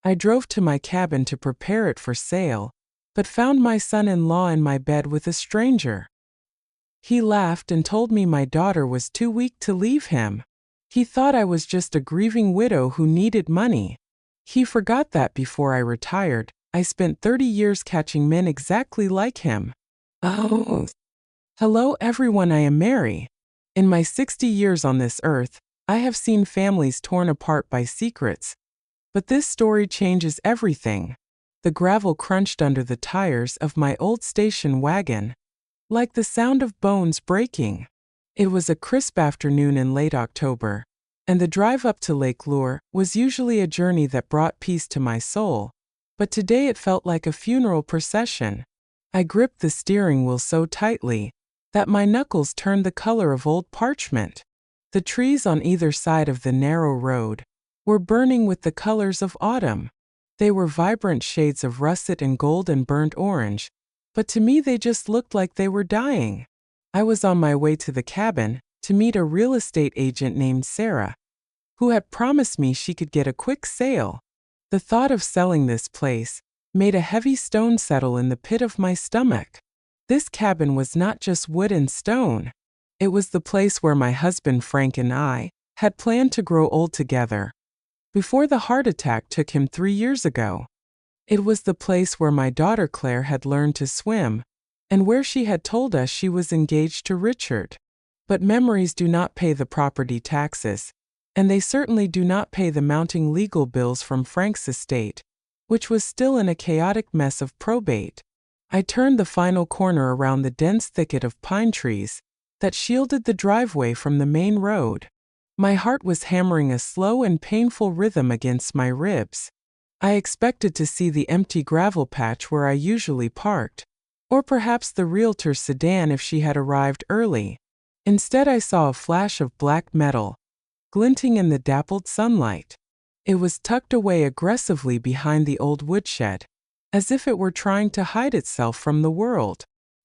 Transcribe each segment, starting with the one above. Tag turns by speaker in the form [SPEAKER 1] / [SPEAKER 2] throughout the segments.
[SPEAKER 1] I drove to my cabin to prepare it for sale, but found my son-in-law in my bed with a stranger. He laughed and told me my daughter was too weak to leave him. He thought I was just a grieving widow who needed money. He forgot that before I retired, I spent 30 years catching men exactly like him. Oh. Hello everyone, I am Mary. In my 60 years on this earth, I have seen families torn apart by secrets. But this story changes everything. The gravel crunched under the tires of my old station wagon, like the sound of bones breaking. It was a crisp afternoon in late October, and the drive up to Lake Lure was usually a journey that brought peace to my soul, but today it felt like a funeral procession. I gripped the steering wheel so tightly that my knuckles turned the color of old parchment. The trees on either side of the narrow road were burning with the colors of autumn. They were vibrant shades of russet and gold and burnt orange, but to me they just looked like they were dying. I was on my way to the cabin to meet a real estate agent named Sarah, who had promised me she could get a quick sale. The thought of selling this place made a heavy stone settle in the pit of my stomach. This cabin was not just wood and stone. It was the place where my husband Frank and I had planned to grow old together before the heart attack took him 3 years ago. It was the place where my daughter Claire had learned to swim, and where she had told us she was engaged to Richard. But memories do not pay the property taxes, and they certainly do not pay the mounting legal bills from Frank's estate, which was still in a chaotic mess of probate. I turned the final corner around the dense thicket of pine trees that shielded the driveway from the main road. My heart was hammering a slow and painful rhythm against my ribs. I expected to see the empty gravel patch where I usually parked, or perhaps the realtor's sedan if she had arrived early. Instead, I saw a flash of black metal, glinting in the dappled sunlight. It was tucked away aggressively behind the old woodshed, as if it were trying to hide itself from the world.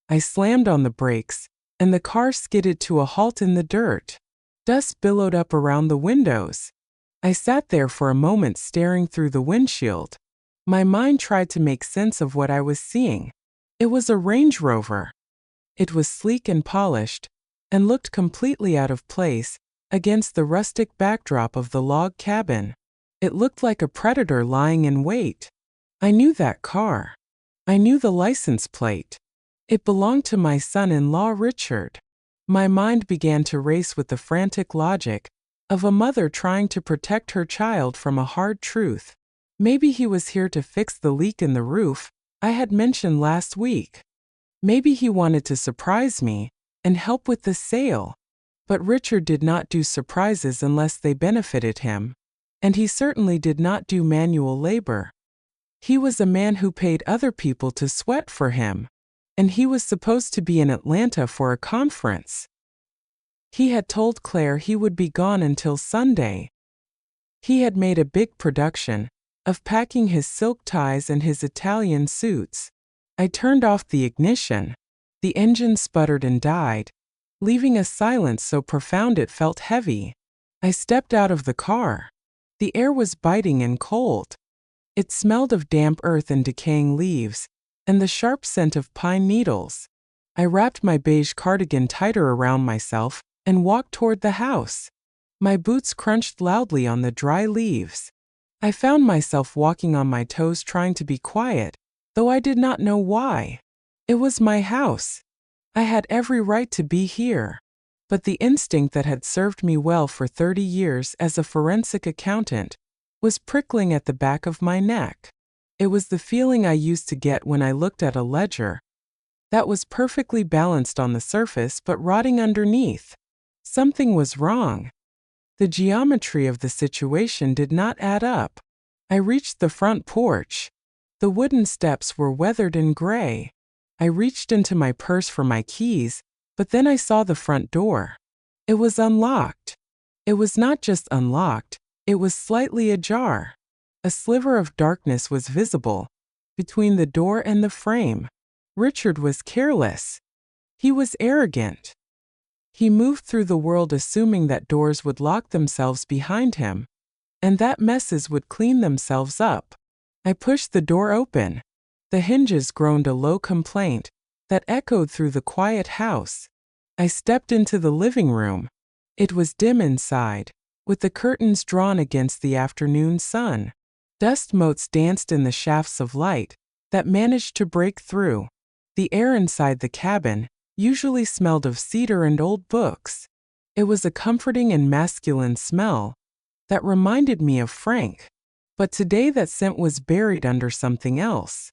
[SPEAKER 1] I slammed on the brakes, and the car skidded to a halt in the dirt. Dust billowed up around the windows. I sat there for a moment staring through the windshield. My mind tried to make sense of what I was seeing. It was a Range Rover. It was sleek and polished, and looked completely out of place against the rustic backdrop of the log cabin. It looked like a predator lying in wait. I knew that car. I knew the license plate. It belonged to my son-in-law Richard. My mind began to race with the frantic logic of a mother trying to protect her child from a hard truth. Maybe he was here to fix the leak in the roof I had mentioned last week. Maybe he wanted to surprise me and help with the sale. But Richard did not do surprises unless they benefited him, and he certainly did not do manual labor. He was a man who paid other people to sweat for him, and he was supposed to be in Atlanta for a conference. He had told Claire he would be gone until Sunday. He had made a big production of packing his silk ties and his Italian suits. I turned off the ignition. The engine sputtered and died, leaving a silence so profound it felt heavy. I stepped out of the car. The air was biting and cold. It smelled of damp earth and decaying leaves, and the sharp scent of pine needles. I wrapped my beige cardigan tighter around myself and walked toward the house. My boots crunched loudly on the dry leaves. I found myself walking on my toes trying to be quiet, though I did not know why. It was my house. I had every right to be here. But the instinct that had served me well for 30 years as a forensic accountant was prickling at the back of my neck. It was the feeling I used to get when I looked at a ledger that was perfectly balanced on the surface but rotting underneath. Something was wrong. The geometry of the situation did not add up. I reached the front porch. The wooden steps were weathered and gray. I reached into my purse for my keys, but then I saw the front door. It was unlocked. It was not just unlocked, it was slightly ajar. A sliver of darkness was visible between the door and the frame. Richard was careless. He was arrogant. He moved through the world assuming that doors would lock themselves behind him, and that messes would clean themselves up. I pushed the door open. The hinges groaned a low complaint that echoed through the quiet house. I stepped into the living room. It was dim inside, with the curtains drawn against the afternoon sun. Dust motes danced in the shafts of light that managed to break through. The air inside the cabin usually smelled of cedar and old books. It was a comforting and masculine smell that reminded me of Frank. But today that scent was buried under something else.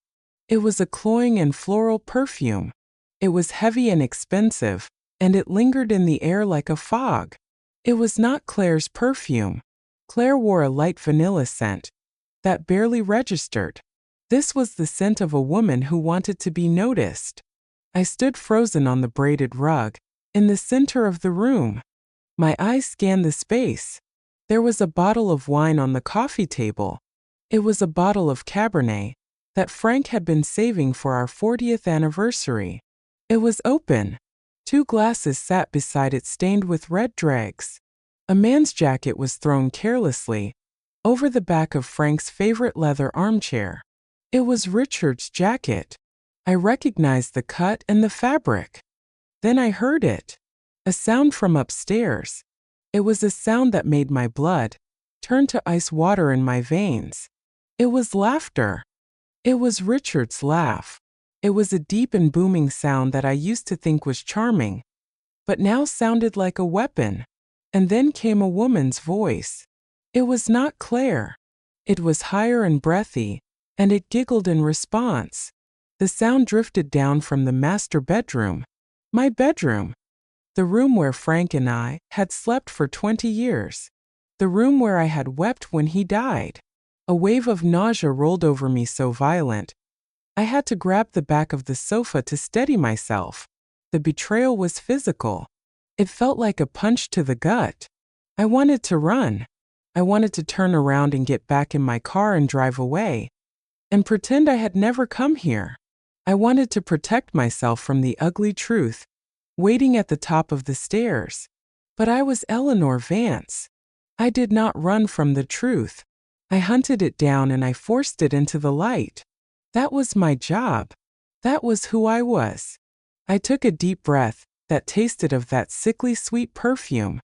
[SPEAKER 1] It was a cloying and floral perfume. It was heavy and expensive, and it lingered in the air like a fog. It was not Claire's perfume. Claire wore a light vanilla scent that barely registered. This was the scent of a woman who wanted to be noticed. I stood frozen on the braided rug, in the center of the room. My eyes scanned the space. There was a bottle of wine on the coffee table. It was a bottle of Cabernet that Frank had been saving for our 40th anniversary. It was open. 2 glasses sat beside it stained with red dregs. A man's jacket was thrown carelessly over the back of Frank's favorite leather armchair. It was Richard's jacket. I recognized the cut and the fabric. Then I heard it. A sound from upstairs. It was a sound that made my blood turn to ice water in my veins. It was laughter. It was Richard's laugh. It was a deep and booming sound that I used to think was charming, but now sounded like a weapon. And then came a woman's voice. It was not Claire. It was higher and breathy, and it giggled in response. The sound drifted down from the master bedroom, my bedroom, the room where Frank and I had slept for 20 years, the room where I had wept when he died. A wave of nausea rolled over me so violent, I had to grab the back of the sofa to steady myself. The betrayal was physical. It felt like a punch to the gut. I wanted to run. I wanted to turn around and get back in my car and drive away, and pretend I had never come here. I wanted to protect myself from the ugly truth waiting at the top of the stairs. But I was Eleanor Vance. I did not run from the truth. I hunted it down and I forced it into the light. That was my job. That was who I was. I took a deep breath that tasted of that sickly sweet perfume.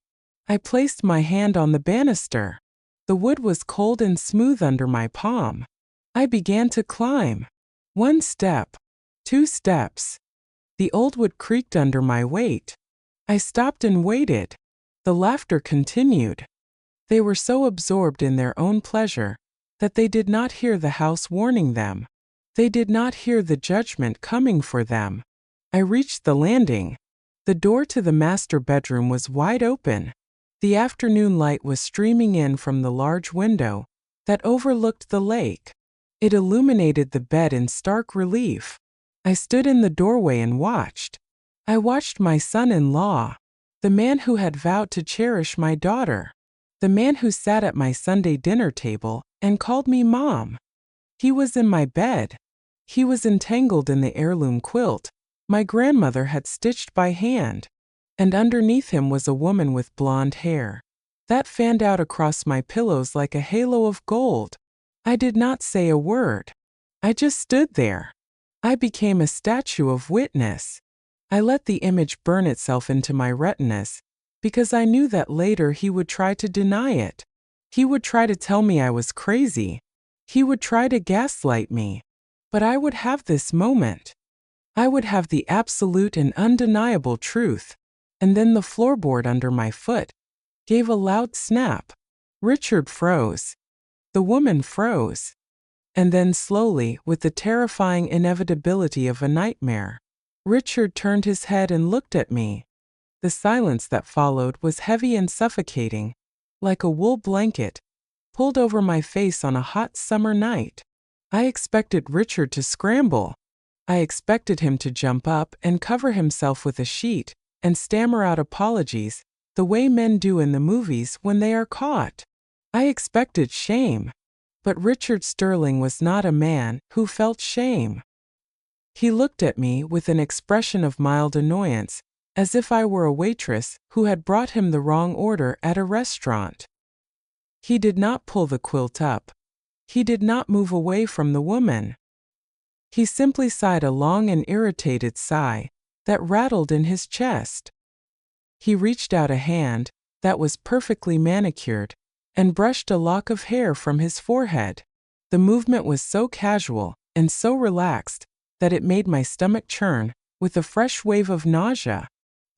[SPEAKER 1] I placed my hand on the banister. The wood was cold and smooth under my palm. I began to climb. 1 step, 2 steps. The old wood creaked under my weight. I stopped and waited. The laughter continued. They were so absorbed in their own pleasure that they did not hear the house warning them. They did not hear the judgment coming for them. I reached the landing. The door to the master bedroom was wide open. The afternoon light was streaming in from the large window that overlooked the lake. It illuminated the bed in stark relief. I stood in the doorway and watched. I watched my son-in-law, the man who had vowed to cherish my daughter, the man who sat at my Sunday dinner table and called me Mom. He was in my bed. He was entangled in the heirloom quilt my grandmother had stitched by hand, and underneath him was a woman with blonde hair that fanned out across my pillows like a halo of gold. I did not say a word. I just stood there. I became a statue of witness. I let the image burn itself into my retinas, because I knew that later he would try to deny it. He would try to tell me I was crazy. He would try to gaslight me. But I would have this moment. I would have the absolute and undeniable truth. And then the floorboard under my foot gave a loud snap. Richard froze. The woman froze. And then slowly, with the terrifying inevitability of a nightmare, Richard turned his head and looked at me. The silence that followed was heavy and suffocating, like a wool blanket pulled over my face on a hot summer night. I expected Richard to scramble. I expected him to jump up and cover himself with a sheet and stammer out apologies, the way men do in the movies when they are caught. I expected shame. But Richard Sterling was not a man who felt shame. He looked at me with an expression of mild annoyance, as if I were a waitress who had brought him the wrong order at a restaurant. He did not pull the quilt up. He did not move away from the woman. He simply sighed a long and irritated sigh that rattled in his chest. He reached out a hand that was perfectly manicured and brushed a lock of hair from his forehead. The movement was so casual and so relaxed that it made my stomach churn with a fresh wave of nausea.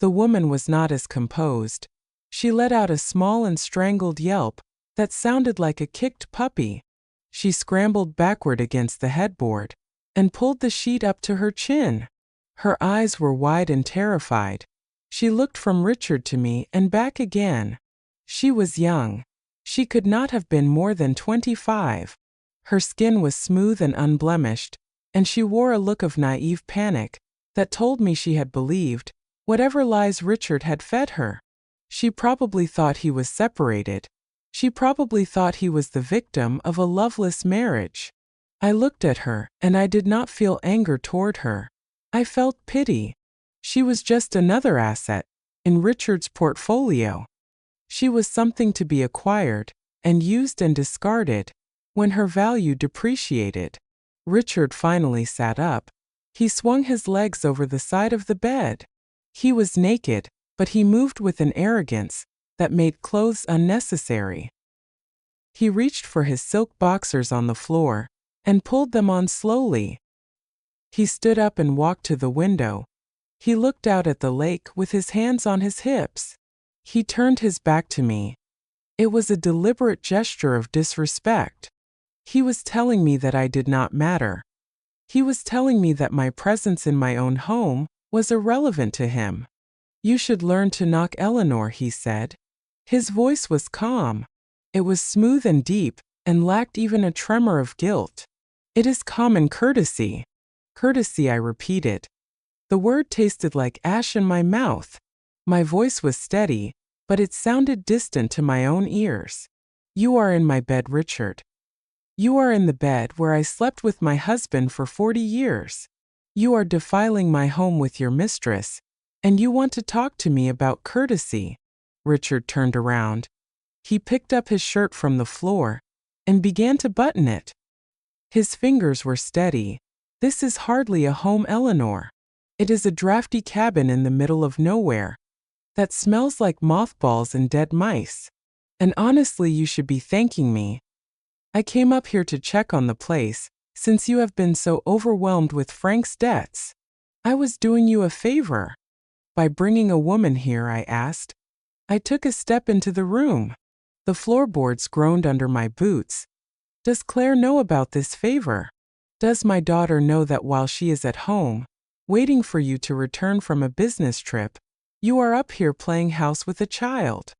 [SPEAKER 1] The woman was not as composed. She let out a small and strangled yelp that sounded like a kicked puppy. She scrambled backward against the headboard and pulled the sheet up to her chin. Her eyes were wide and terrified. She looked from Richard to me and back again. She was young. She could not have been more than 25. Her skin was smooth and unblemished, and she wore a look of naive panic that told me she had believed whatever lies Richard had fed her. She probably thought he was separated. She probably thought he was the victim of a loveless marriage. I looked at her, and I did not feel anger toward her. I felt pity. She was just another asset in Richard's portfolio. She was something to be acquired and used and discarded when her value depreciated. Richard finally sat up. He swung his legs over the side of the bed. He was naked, but he moved with an arrogance that made clothes unnecessary. He reached for his silk boxers on the floor and pulled them on slowly. He stood up and walked to the window. He looked out at the lake with his hands on his hips. He turned his back to me. It was a deliberate gesture of disrespect. He was telling me that I did not matter. He was telling me that my presence in my own home was irrelevant to him. "You should learn to knock, Eleanor," he said. His voice was calm. It was smooth and deep, and lacked even a tremor of guilt. "It is common courtesy." Courtesy, I repeated. The word tasted like ash in my mouth. My voice was steady, but it sounded distant to my own ears. "You are in my bed, Richard. You are in the bed where I slept with my husband for 40 years. You are defiling my home with your mistress, and you want to talk to me about courtesy." Richard turned around. He picked up his shirt from the floor and began to button it. His fingers were steady. "This is hardly a home, Eleanor. It is a drafty cabin in the middle of nowhere that smells like mothballs and dead mice. And honestly, you should be thanking me. I came up here to check on the place, since you have been so overwhelmed with Frank's debts. I was doing you a favor by bringing a woman here," I asked. I took a step into the room. The floorboards groaned under my boots. "Does Claire know about this favor? Does my daughter know that while she is at home, waiting for you to return from a business trip, you are up here playing house with a child?"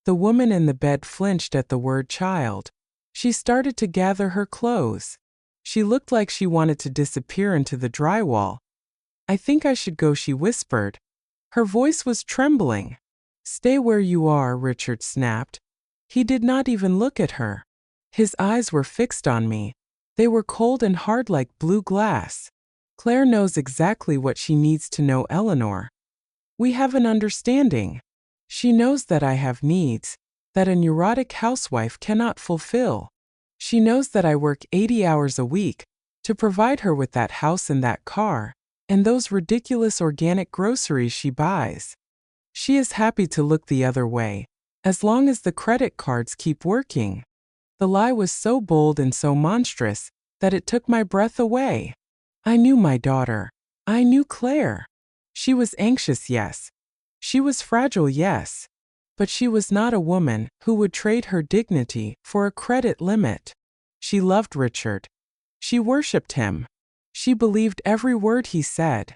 [SPEAKER 1] The woman in the bed flinched at the word child. She started to gather her clothes. She looked like she wanted to disappear into the drywall. "I think I should go," she whispered. Her voice was trembling. "Stay where you are," Richard snapped. He did not even look at her. His eyes were fixed on me. They were cold and hard like blue glass. "Claire knows exactly what she needs to know, Eleanor. We have an understanding. She knows that I have needs that a neurotic housewife cannot fulfill. She knows that I work 80 hours a week to provide her with that house and that car, and those ridiculous organic groceries she buys. She is happy to look the other way, as long as the credit cards keep working." The lie was so bold and so monstrous that it took my breath away. I knew my daughter. I knew Claire. She was anxious, yes. She was fragile, yes. But she was not a woman who would trade her dignity for a credit limit. She loved Richard. She worshipped him. She believed every word he said.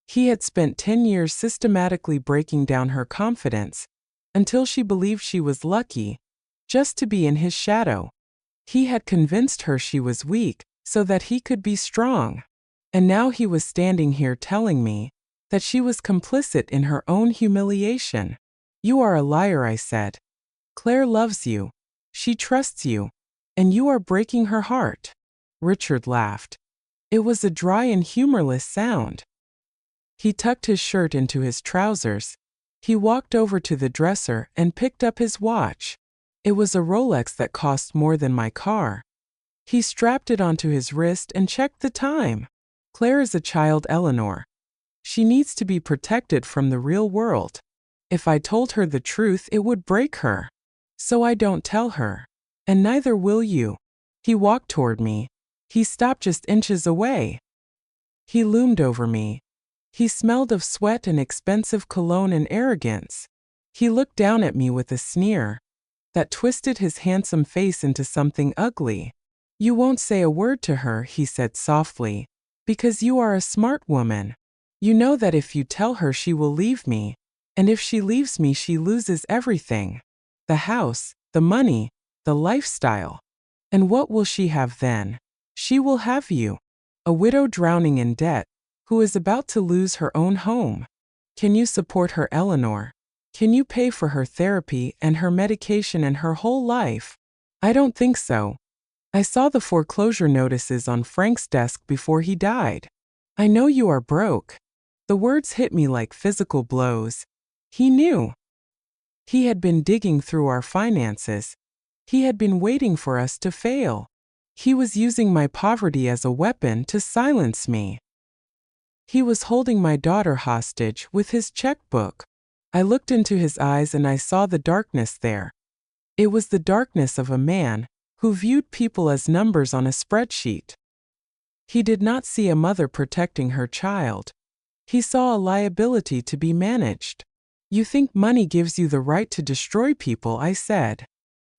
[SPEAKER 1] He had spent 10 years systematically breaking down her confidence until she believed she was lucky just to be in his shadow. He had convinced her she was weak so that he could be strong. And now he was standing here telling me that she was complicit in her own humiliation. "You are a liar," I said. "Claire loves you. She trusts you. And you are breaking her heart." Richard laughed. It was a dry and humorless sound. He tucked his shirt into his trousers. He walked over to the dresser and picked up his watch. It was a Rolex that cost more than my car. He strapped it onto his wrist and checked the time. Claire is a child, Eleanor. She needs to be protected from the real world. If I told her the truth, it would break her. So I don't tell her. And neither will you. He walked toward me. He stopped just inches away. He loomed over me. He smelled of sweat and expensive cologne and arrogance. He looked down at me with a sneer that twisted his handsome face into something ugly. You won't say a word to her, he said softly, because you are a smart woman. You know that if you tell her, she will leave me, and if she leaves me, she loses everything. The house, the money, the lifestyle. And what will she have then? She will have you. A widow drowning in debt, who is about to lose her own home. Can you support her, Eleanor? Can you pay for her therapy and her medication and her whole life? I don't think so. I saw the foreclosure notices on Frank's desk before he died. I know you are broke. The words hit me like physical blows. He knew. He had been digging through our finances. He had been waiting for us to fail. He was using my poverty as a weapon to silence me. He was holding my daughter hostage with his checkbook. I looked into his eyes and I saw the darkness there. It was the darkness of a man who viewed people as numbers on a spreadsheet. He did not see a mother protecting her child. He saw a liability to be managed. You think money gives you the right to destroy people, I said.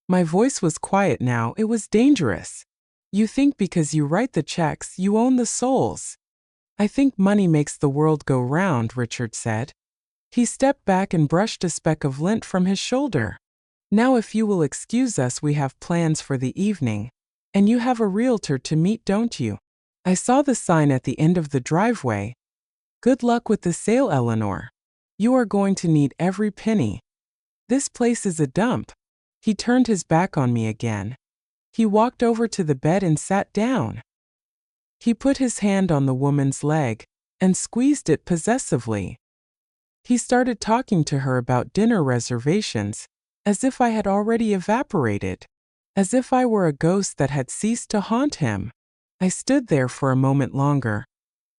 [SPEAKER 1] My voice was quiet now, it was dangerous. You think because you write the checks, you own the souls. I think money makes the world go round, Richard said. He stepped back and brushed a speck of lint from his shoulder. Now if you will excuse us, we have plans for the evening. And you have a realtor to meet, don't you? I saw the sign at the end of the driveway. Good luck with the sale, Eleanor. You are going to need every penny. This place is a dump. He turned his back on me again. He walked over to the bed and sat down. He put his hand on the woman's leg and squeezed it possessively. He started talking to her about dinner reservations, as if I had already evaporated, as if I were a ghost that had ceased to haunt him. I stood there for a moment longer.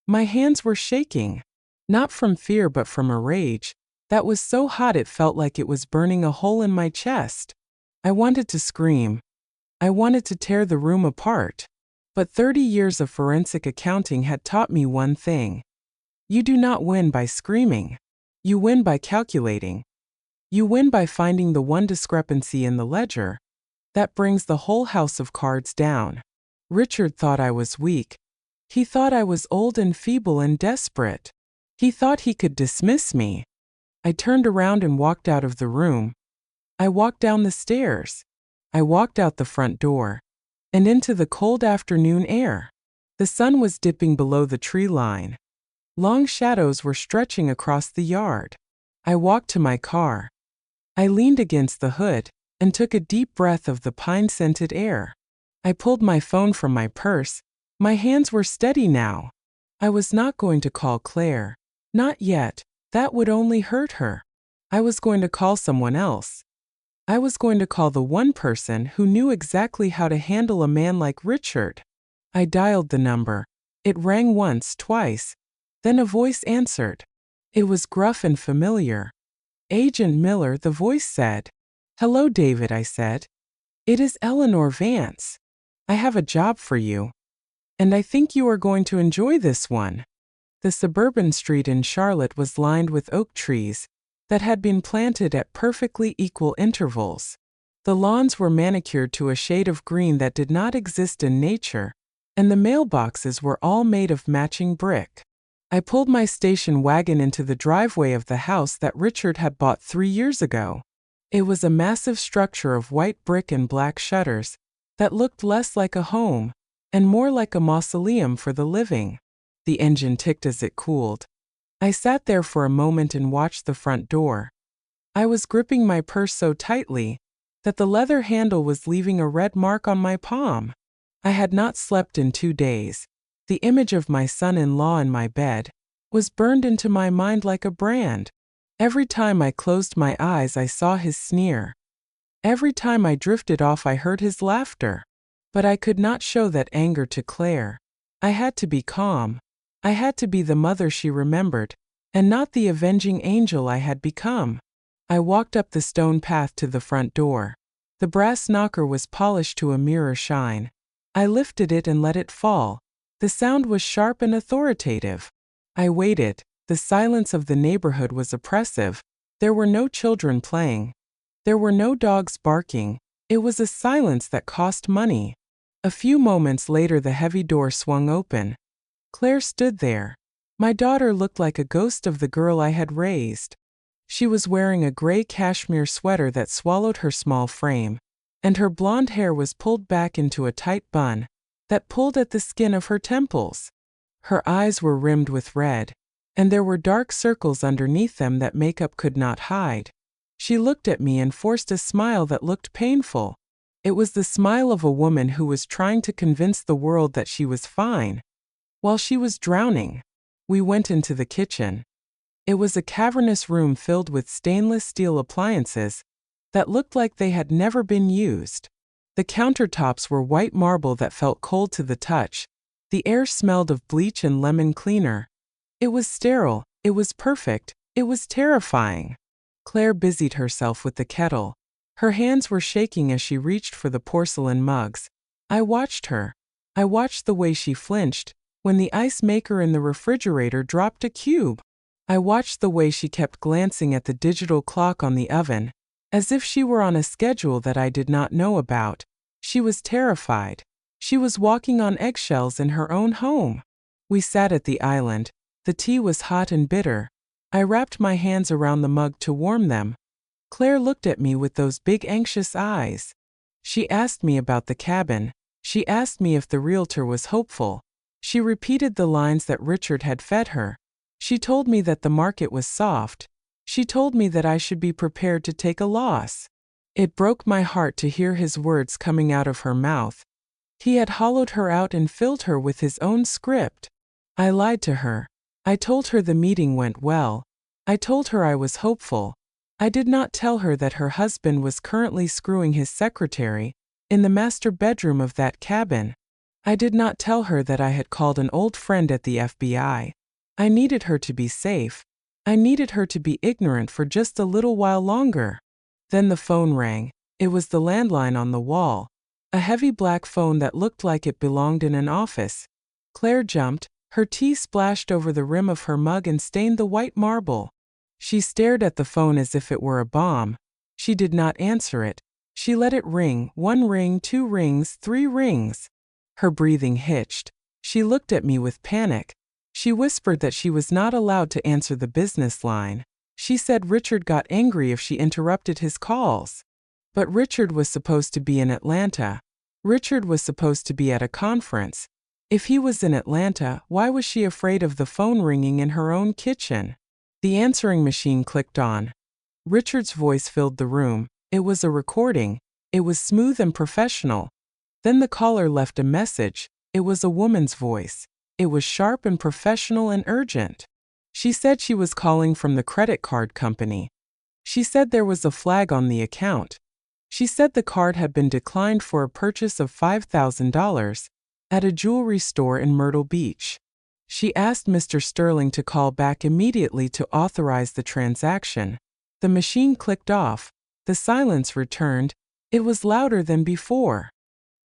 [SPEAKER 1] My hands were shaking, not from fear but from a rage that was so hot it felt like it was burning a hole in my chest. I wanted to scream. I wanted to tear the room apart. But 30 years of forensic accounting had taught me one thing. You do not win by screaming. You win by calculating. You win by finding the one discrepancy in the ledger that brings the whole house of cards down. Richard thought I was weak. He thought I was old and feeble and desperate. He thought he could dismiss me. I turned around and walked out of the room. I walked down the stairs. I walked out the front door and into the cold afternoon air. The sun was dipping below the tree line. Long shadows were stretching across the yard. I walked to my car. I leaned against the hood and took a deep breath of the pine-scented air. I pulled my phone from my purse. My hands were steady now. I was not going to call Claire. Not yet. That would only hurt her. I was going to call someone else. I was going to call the one person who knew exactly how to handle a man like Richard. I dialed the number. It rang once, twice. Then a voice answered. It was gruff and familiar. Agent Miller, the voice said. Hello, David, I said. It is Eleanor Vance. I have a job for you. And I think you are going to enjoy this one. The suburban street in Charlotte was lined with oak trees that had been planted at perfectly equal intervals. The lawns were manicured to a shade of green that did not exist in nature, and the mailboxes were all made of matching brick. I pulled my station wagon into the driveway of the house that Richard had bought 3 years ago. It was a massive structure of white brick and black shutters that looked less like a home and more like a mausoleum for the living. The engine ticked as it cooled. I sat there for a moment and watched the front door. I was gripping my purse so tightly that the leather handle was leaving a red mark on my palm. I had not slept in 2 days. The image of my son-in-law in my bed was burned into my mind like a brand. Every time I closed my eyes, I saw his sneer. Every time I drifted off, I heard his laughter. But I could not show that anger to Claire. I had to be calm. I had to be the mother she remembered, and not the avenging angel I had become. I walked up the stone path to the front door. The brass knocker was polished to a mirror shine. I lifted it and let it fall. The sound was sharp and authoritative. I waited. The silence of the neighborhood was oppressive. There were no children playing. There were no dogs barking. It was a silence that cost money. A few moments later the heavy door swung open. Claire stood there. My daughter looked like a ghost of the girl I had raised. She was wearing a gray cashmere sweater that swallowed her small frame, and her blonde hair was pulled back into a tight bun that pulled at the skin of her temples. Her eyes were rimmed with red, and there were dark circles underneath them that makeup could not hide. She looked at me and forced a smile that looked painful. It was the smile of a woman who was trying to convince the world that she was fine, while she was drowning. We went into the kitchen. It was a cavernous room filled with stainless steel appliances that looked like they had never been used. The countertops were white marble that felt cold to the touch. The air smelled of bleach and lemon cleaner. It was sterile. It was perfect. It was terrifying. Claire busied herself with the kettle. Her hands were shaking as she reached for the porcelain mugs. I watched her. I watched the way she flinched when the ice maker in the refrigerator dropped a cube. I watched the way she kept glancing at the digital clock on the oven, as if she were on a schedule that I did not know about. She was terrified. She was walking on eggshells in her own home. We sat at the island. The tea was hot and bitter. I wrapped my hands around the mug to warm them. Claire looked at me with those big anxious eyes. She asked me about the cabin. She asked me if the realtor was hopeful. She repeated the lines that Richard had fed her. She told me that the market was soft. She told me that I should be prepared to take a loss. It broke my heart to hear his words coming out of her mouth. He had hollowed her out and filled her with his own script. I lied to her. I told her the meeting went well. I told her I was hopeful. I did not tell her that her husband was currently screwing his secretary in the master bedroom of that cabin. I did not tell her that I had called an old friend at the FBI. I needed her to be safe. I needed her to be ignorant for just a little while longer. Then the phone rang. It was the landline on the wall. A heavy black phone that looked like it belonged in an office. Claire jumped. Her tea splashed over the rim of her mug and stained the white marble. She stared at the phone as if it were a bomb. She did not answer it. She let it ring. 1 ring, 2 rings, 3 rings. Her breathing hitched. She looked at me with panic. She whispered that she was not allowed to answer the business line. She said Richard got angry if she interrupted his calls. But Richard was supposed to be in Atlanta. Richard was supposed to be at a conference. If he was in Atlanta, why was she afraid of the phone ringing in her own kitchen? The answering machine clicked on. Richard's voice filled the room. It was a recording. It was smooth and professional. Then the caller left a message. It was a woman's voice. It was sharp and professional and urgent. She said she was calling from the credit card company. She said there was a flag on the account. She said the card had been declined for a purchase of $5,000 at a jewelry store in Myrtle Beach. She asked Mr. Sterling to call back immediately to authorize the transaction. The machine clicked off. The silence returned. It was louder than before.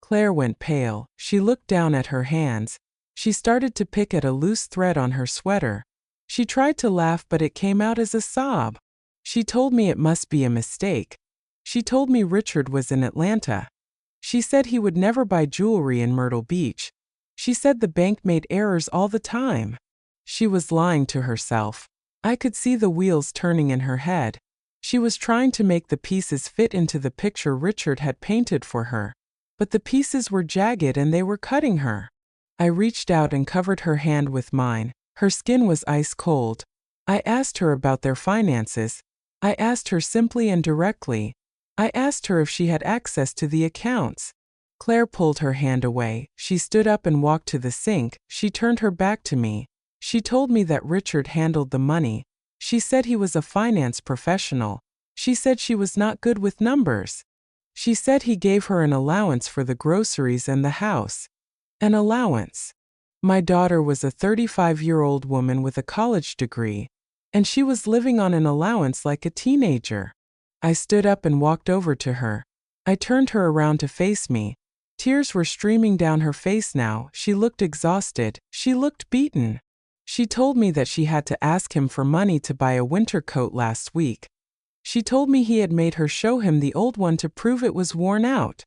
[SPEAKER 1] Claire went pale. She looked down at her hands. She started to pick at a loose thread on her sweater. She tried to laugh, but it came out as a sob. She told me it must be a mistake. She told me Richard was in Atlanta. She said he would never buy jewelry in Myrtle Beach. She said the bank made errors all the time. She was lying to herself. I could see the wheels turning in her head. She was trying to make the pieces fit into the picture Richard had painted for her. But the pieces were jagged and they were cutting her. I reached out and covered her hand with mine. Her skin was ice cold. I asked her about their finances. I asked her simply and directly. I asked her if she had access to the accounts. Claire pulled her hand away. She stood up and walked to the sink. She turned her back to me. She told me that Richard handled the money. She said he was a finance professional. She said she was not good with numbers. She said he gave her an allowance for the groceries and the house. An allowance. My daughter was a 35-year-old woman with a college degree, and she was living on an allowance like a teenager. I stood up and walked over to her. I turned her around to face me. Tears were streaming down her face now. She looked exhausted. She looked beaten. She told me that she had to ask him for money to buy a winter coat last week. She told me he had made her show him the old one to prove it was worn out.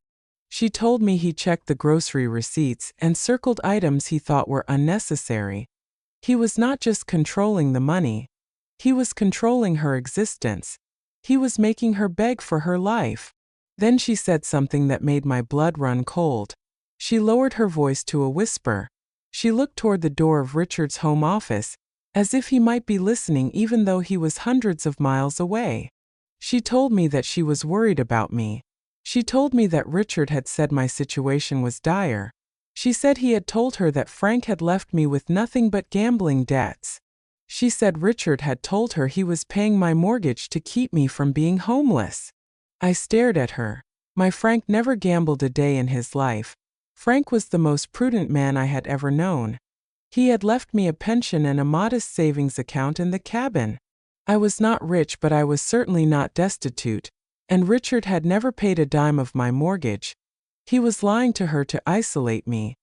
[SPEAKER 1] She told me he checked the grocery receipts and circled items he thought were unnecessary. He was not just controlling the money. He was controlling her existence. He was making her beg for her life. Then she said something that made my blood run cold. She lowered her voice to a whisper. She looked toward the door of Richard's home office, as if he might be listening even though he was hundreds of miles away. She told me that she was worried about me. She told me that Richard had said my situation was dire. She said he had told her that Frank had left me with nothing but gambling debts. She said Richard had told her he was paying my mortgage to keep me from being homeless. I stared at her. My Frank never gambled a day in his life. Frank was the most prudent man I had ever known. He had left me a pension and a modest savings account in the cabin. I was not rich, but I was certainly not destitute, and Richard had never paid a dime of my mortgage. He was lying to her to isolate me.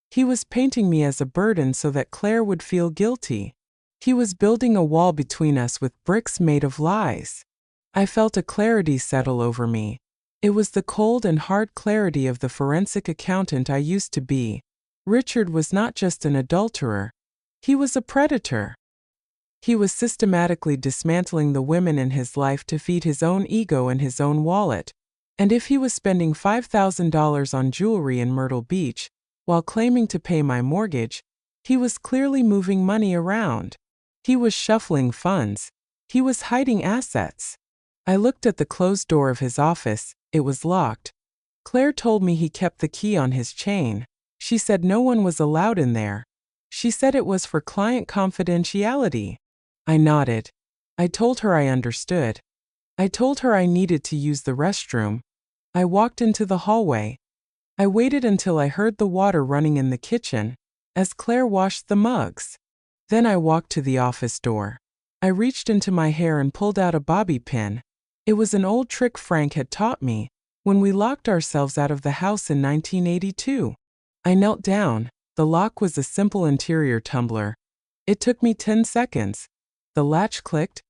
[SPEAKER 1] He was painting me as a burden so that Claire would feel guilty. He was building a wall between us with bricks made of lies. I felt a clarity settle over me. It was the cold and hard clarity of the forensic accountant I used to be. Richard was not just an adulterer. He was a predator. He was systematically dismantling the women in his life to feed his own ego and his own wallet. And if he was spending $5,000 on jewelry in Myrtle Beach, while claiming to pay my mortgage, he was clearly moving money around. He was shuffling funds. He was hiding assets. I looked at the closed door of his office. It was locked. Claire told me he kept the key on his chain. She said no one was allowed in there. She said it was for client confidentiality. I nodded. I told her I understood. I told her I needed to use the restroom. I walked into the hallway. I waited until I heard the water running in the kitchen, as Claire washed the mugs. Then I walked to the office door. I reached into my hair and pulled out a bobby pin. It was an old trick Frank had taught me when we locked ourselves out of the house in 1982. I knelt down. The lock was a simple interior tumbler. It took me 10 seconds. The latch clicked.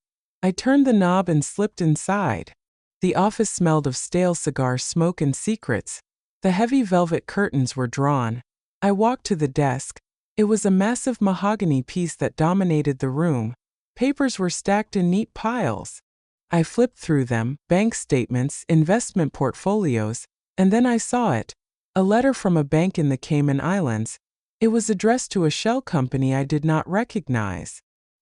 [SPEAKER 1] I turned the knob and slipped inside. The office smelled of stale cigar smoke and secrets. The heavy velvet curtains were drawn. I walked to the desk. It was a massive mahogany piece that dominated the room. Papers were stacked in neat piles. I flipped through them, bank statements, investment portfolios, and then I saw it. A letter from a bank in the Cayman Islands. It was addressed to a shell company I did not recognize.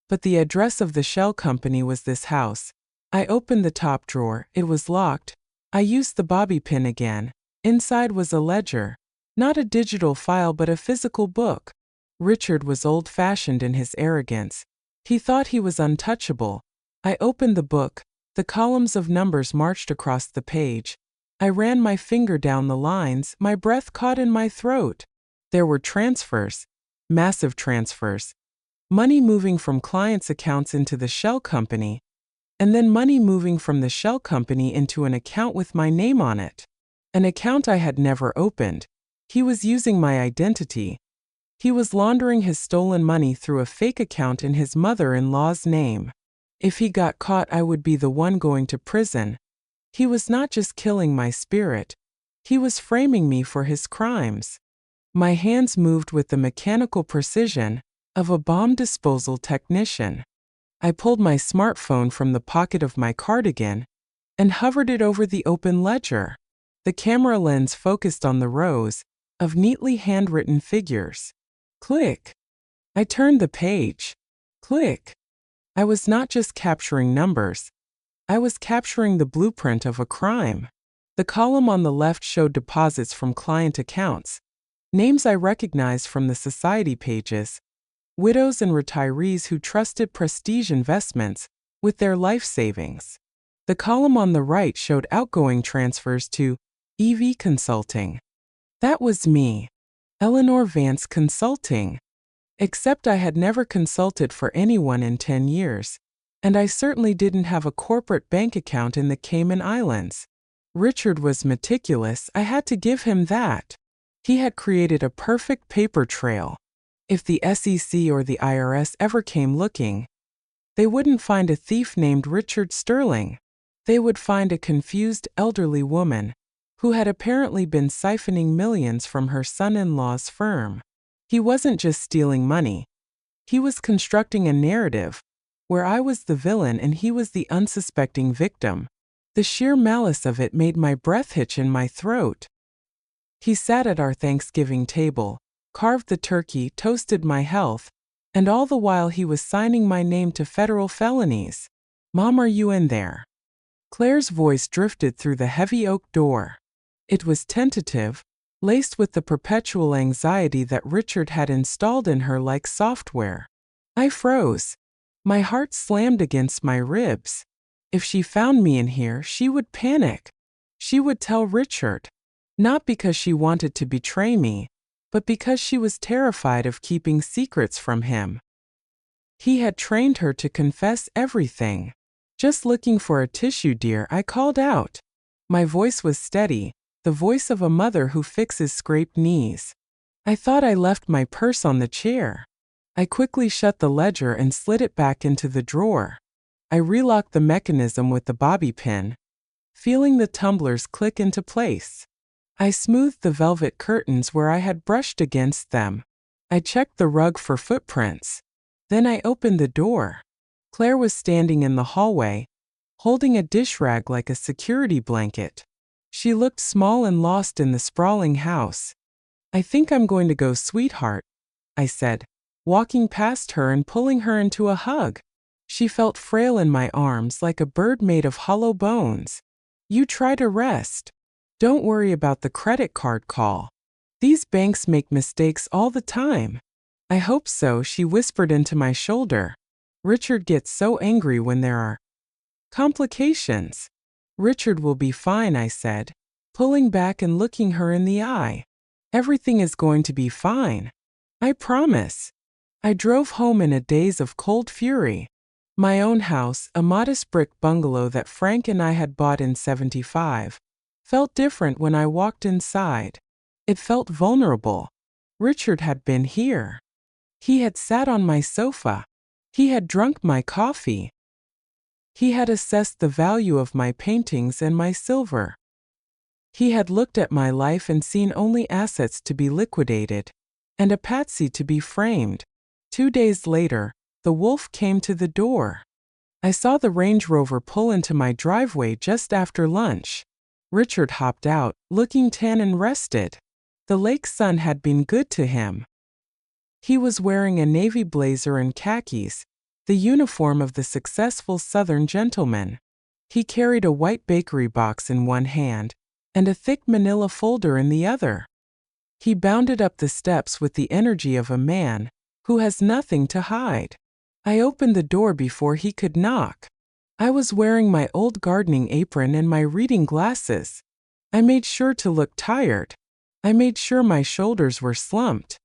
[SPEAKER 1] But the address of the shell company was this house. I opened the top drawer. It was locked. I used the bobby pin again. Inside was a ledger. Not a digital file but a physical book. Richard was old-fashioned in his arrogance. He thought he was untouchable. I opened the book. The columns of numbers marched across the page. I ran my finger down the lines. My breath caught in my throat. There were transfers. Massive transfers. Money moving from clients' accounts into the shell company. And then money moving from the shell company into an account with my name on it. An account I had never opened. He was using my identity. He was laundering his stolen money through a fake account in his mother-in-law's name. If he got caught, I would be the one going to prison. He was not just killing my spirit. He was framing me for his crimes. My hands moved with the mechanical precision of a bomb disposal technician. I pulled my smartphone from the pocket of my cardigan and hovered it over the open ledger. The camera lens focused on the rows of neatly handwritten figures. Click. I turned the page. Click. I was not just capturing numbers. I was capturing the blueprint of a crime. The column on the left showed deposits from client accounts. Names I recognized from the society pages. Widows and retirees who trusted prestige investments with their life savings. The column on the right showed outgoing transfers to EV Consulting. That was me. Eleanor Vance Consulting. Except I had never consulted for anyone in 10 years. And I certainly didn't have a corporate bank account in the Cayman Islands. Richard was meticulous, I had to give him that. He had created a perfect paper trail. If the SEC or the IRS ever came looking, they wouldn't find a thief named Richard Sterling. They would find a confused elderly woman who had apparently been siphoning millions from her son-in-law's firm. He wasn't just stealing money. He was constructing a narrative where I was the villain and he was the unsuspecting victim. The sheer malice of it made my breath hitch in my throat. He sat at our Thanksgiving table, carved the turkey, toasted my health, and all the while he was signing my name to federal felonies. "Mom, are you in there?" Claire's voice drifted through the heavy oak door. It was tentative, laced with the perpetual anxiety that Richard had installed in her like software. I froze. My heart slammed against my ribs. If she found me in here, she would panic. She would tell Richard. Not because she wanted to betray me, but because she was terrified of keeping secrets from him. He had trained her to confess everything. "Just looking for a tissue, dear," I called out. My voice was steady, the voice of a mother who fixes scraped knees. I thought I left my purse on the chair. I quickly shut the ledger and slid it back into the drawer. I relocked the mechanism with the bobby pin, feeling the tumblers click into place. I smoothed the velvet curtains where I had brushed against them. I checked the rug for footprints. Then I opened the door. Claire was standing in the hallway, holding a dish rag like a security blanket. She looked small and lost in the sprawling house. "I think I'm going to go, sweetheart," I said, walking past her and pulling her into a hug. She felt frail in my arms like a bird made of hollow bones. "You try to rest. Don't worry about the credit card call. These banks make mistakes all the time." "I hope so," she whispered into my shoulder. "Richard gets so angry when there are complications." "Richard will be fine," I said, pulling back and looking her in the eye. "Everything is going to be fine. I promise." I drove home in a daze of cold fury. My own house, a modest brick bungalow that Frank and I had bought in '75, felt different when I walked inside. It felt vulnerable. Richard had been here. He had sat on my sofa. He had drunk my coffee. He had assessed the value of my paintings and my silver. He had looked at my life and seen only assets to be liquidated, and a patsy to be framed. 2 days later, the wolf came to the door. I saw the Range Rover pull into my driveway just after lunch. Richard hopped out, looking tan and rested. The lake sun had been good to him. He was wearing a navy blazer and khakis, the uniform of the successful Southern gentleman. He carried a white bakery box in one hand and a thick manila folder in the other. He bounded up the steps with the energy of a man who has nothing to hide. I opened the door before he could knock. I was wearing my old gardening apron and my reading glasses. I made sure to look tired. I made sure my shoulders were slumped.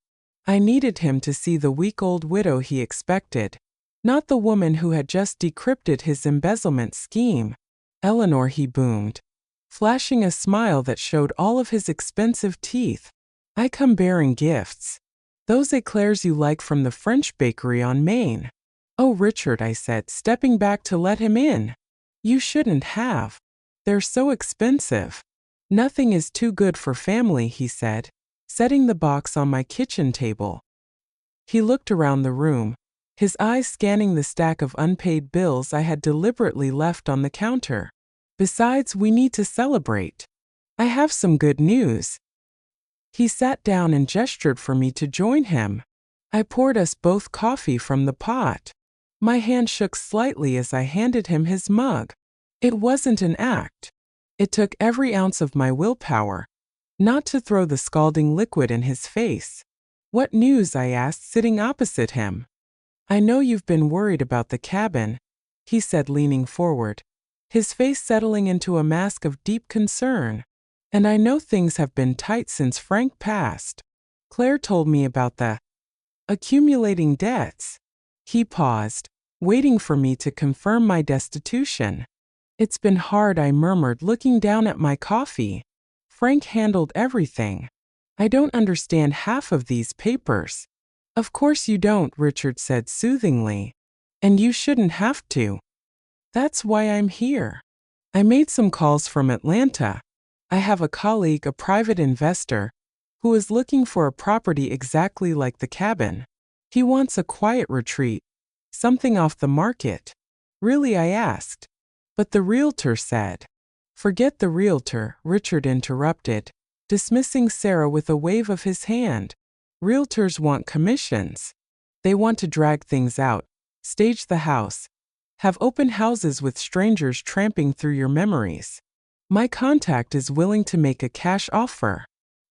[SPEAKER 1] I needed him to see the week-old widow he expected, not the woman who had just decrypted his embezzlement scheme. "Eleanor," he boomed, flashing a smile that showed all of his expensive teeth. "I come bearing gifts. Those eclairs you like from the French bakery on Main." "Oh, Richard," I said, stepping back to let him in. "You shouldn't have. They're so expensive." "Nothing is too good for family," he said, setting the box on my kitchen table. He looked around the room, his eyes scanning the stack of unpaid bills I had deliberately left on the counter. "Besides, we need to celebrate. I have some good news." He sat down and gestured for me to join him. I poured us both coffee from the pot. My hand shook slightly as I handed him his mug. It wasn't an act. It took every ounce of my willpower not to throw the scalding liquid in his face. "What news?" I asked, sitting opposite him. "I know you've been worried about the cabin," he said, leaning forward, his face settling into a mask of deep concern. And I know things have been tight since Frank passed. Claire told me about the accumulating debts. He paused, waiting for me to confirm my destitution. It's been hard, I murmured, looking down at my coffee. Frank handled everything. I don't understand half of these papers. Of course you don't, Richard said soothingly. And you shouldn't have to. That's why I'm here. I made some calls from Atlanta. I have a colleague, a private investor, who is looking for a property exactly like the cabin. He wants a quiet retreat, something off the market. Really, I asked. But the realtor said. Forget the realtor, Richard interrupted, dismissing Sarah with a wave of his hand. Realtors want commissions. They want to drag things out, stage the house, have open houses with strangers tramping through your memories. My contact is willing to make a cash offer.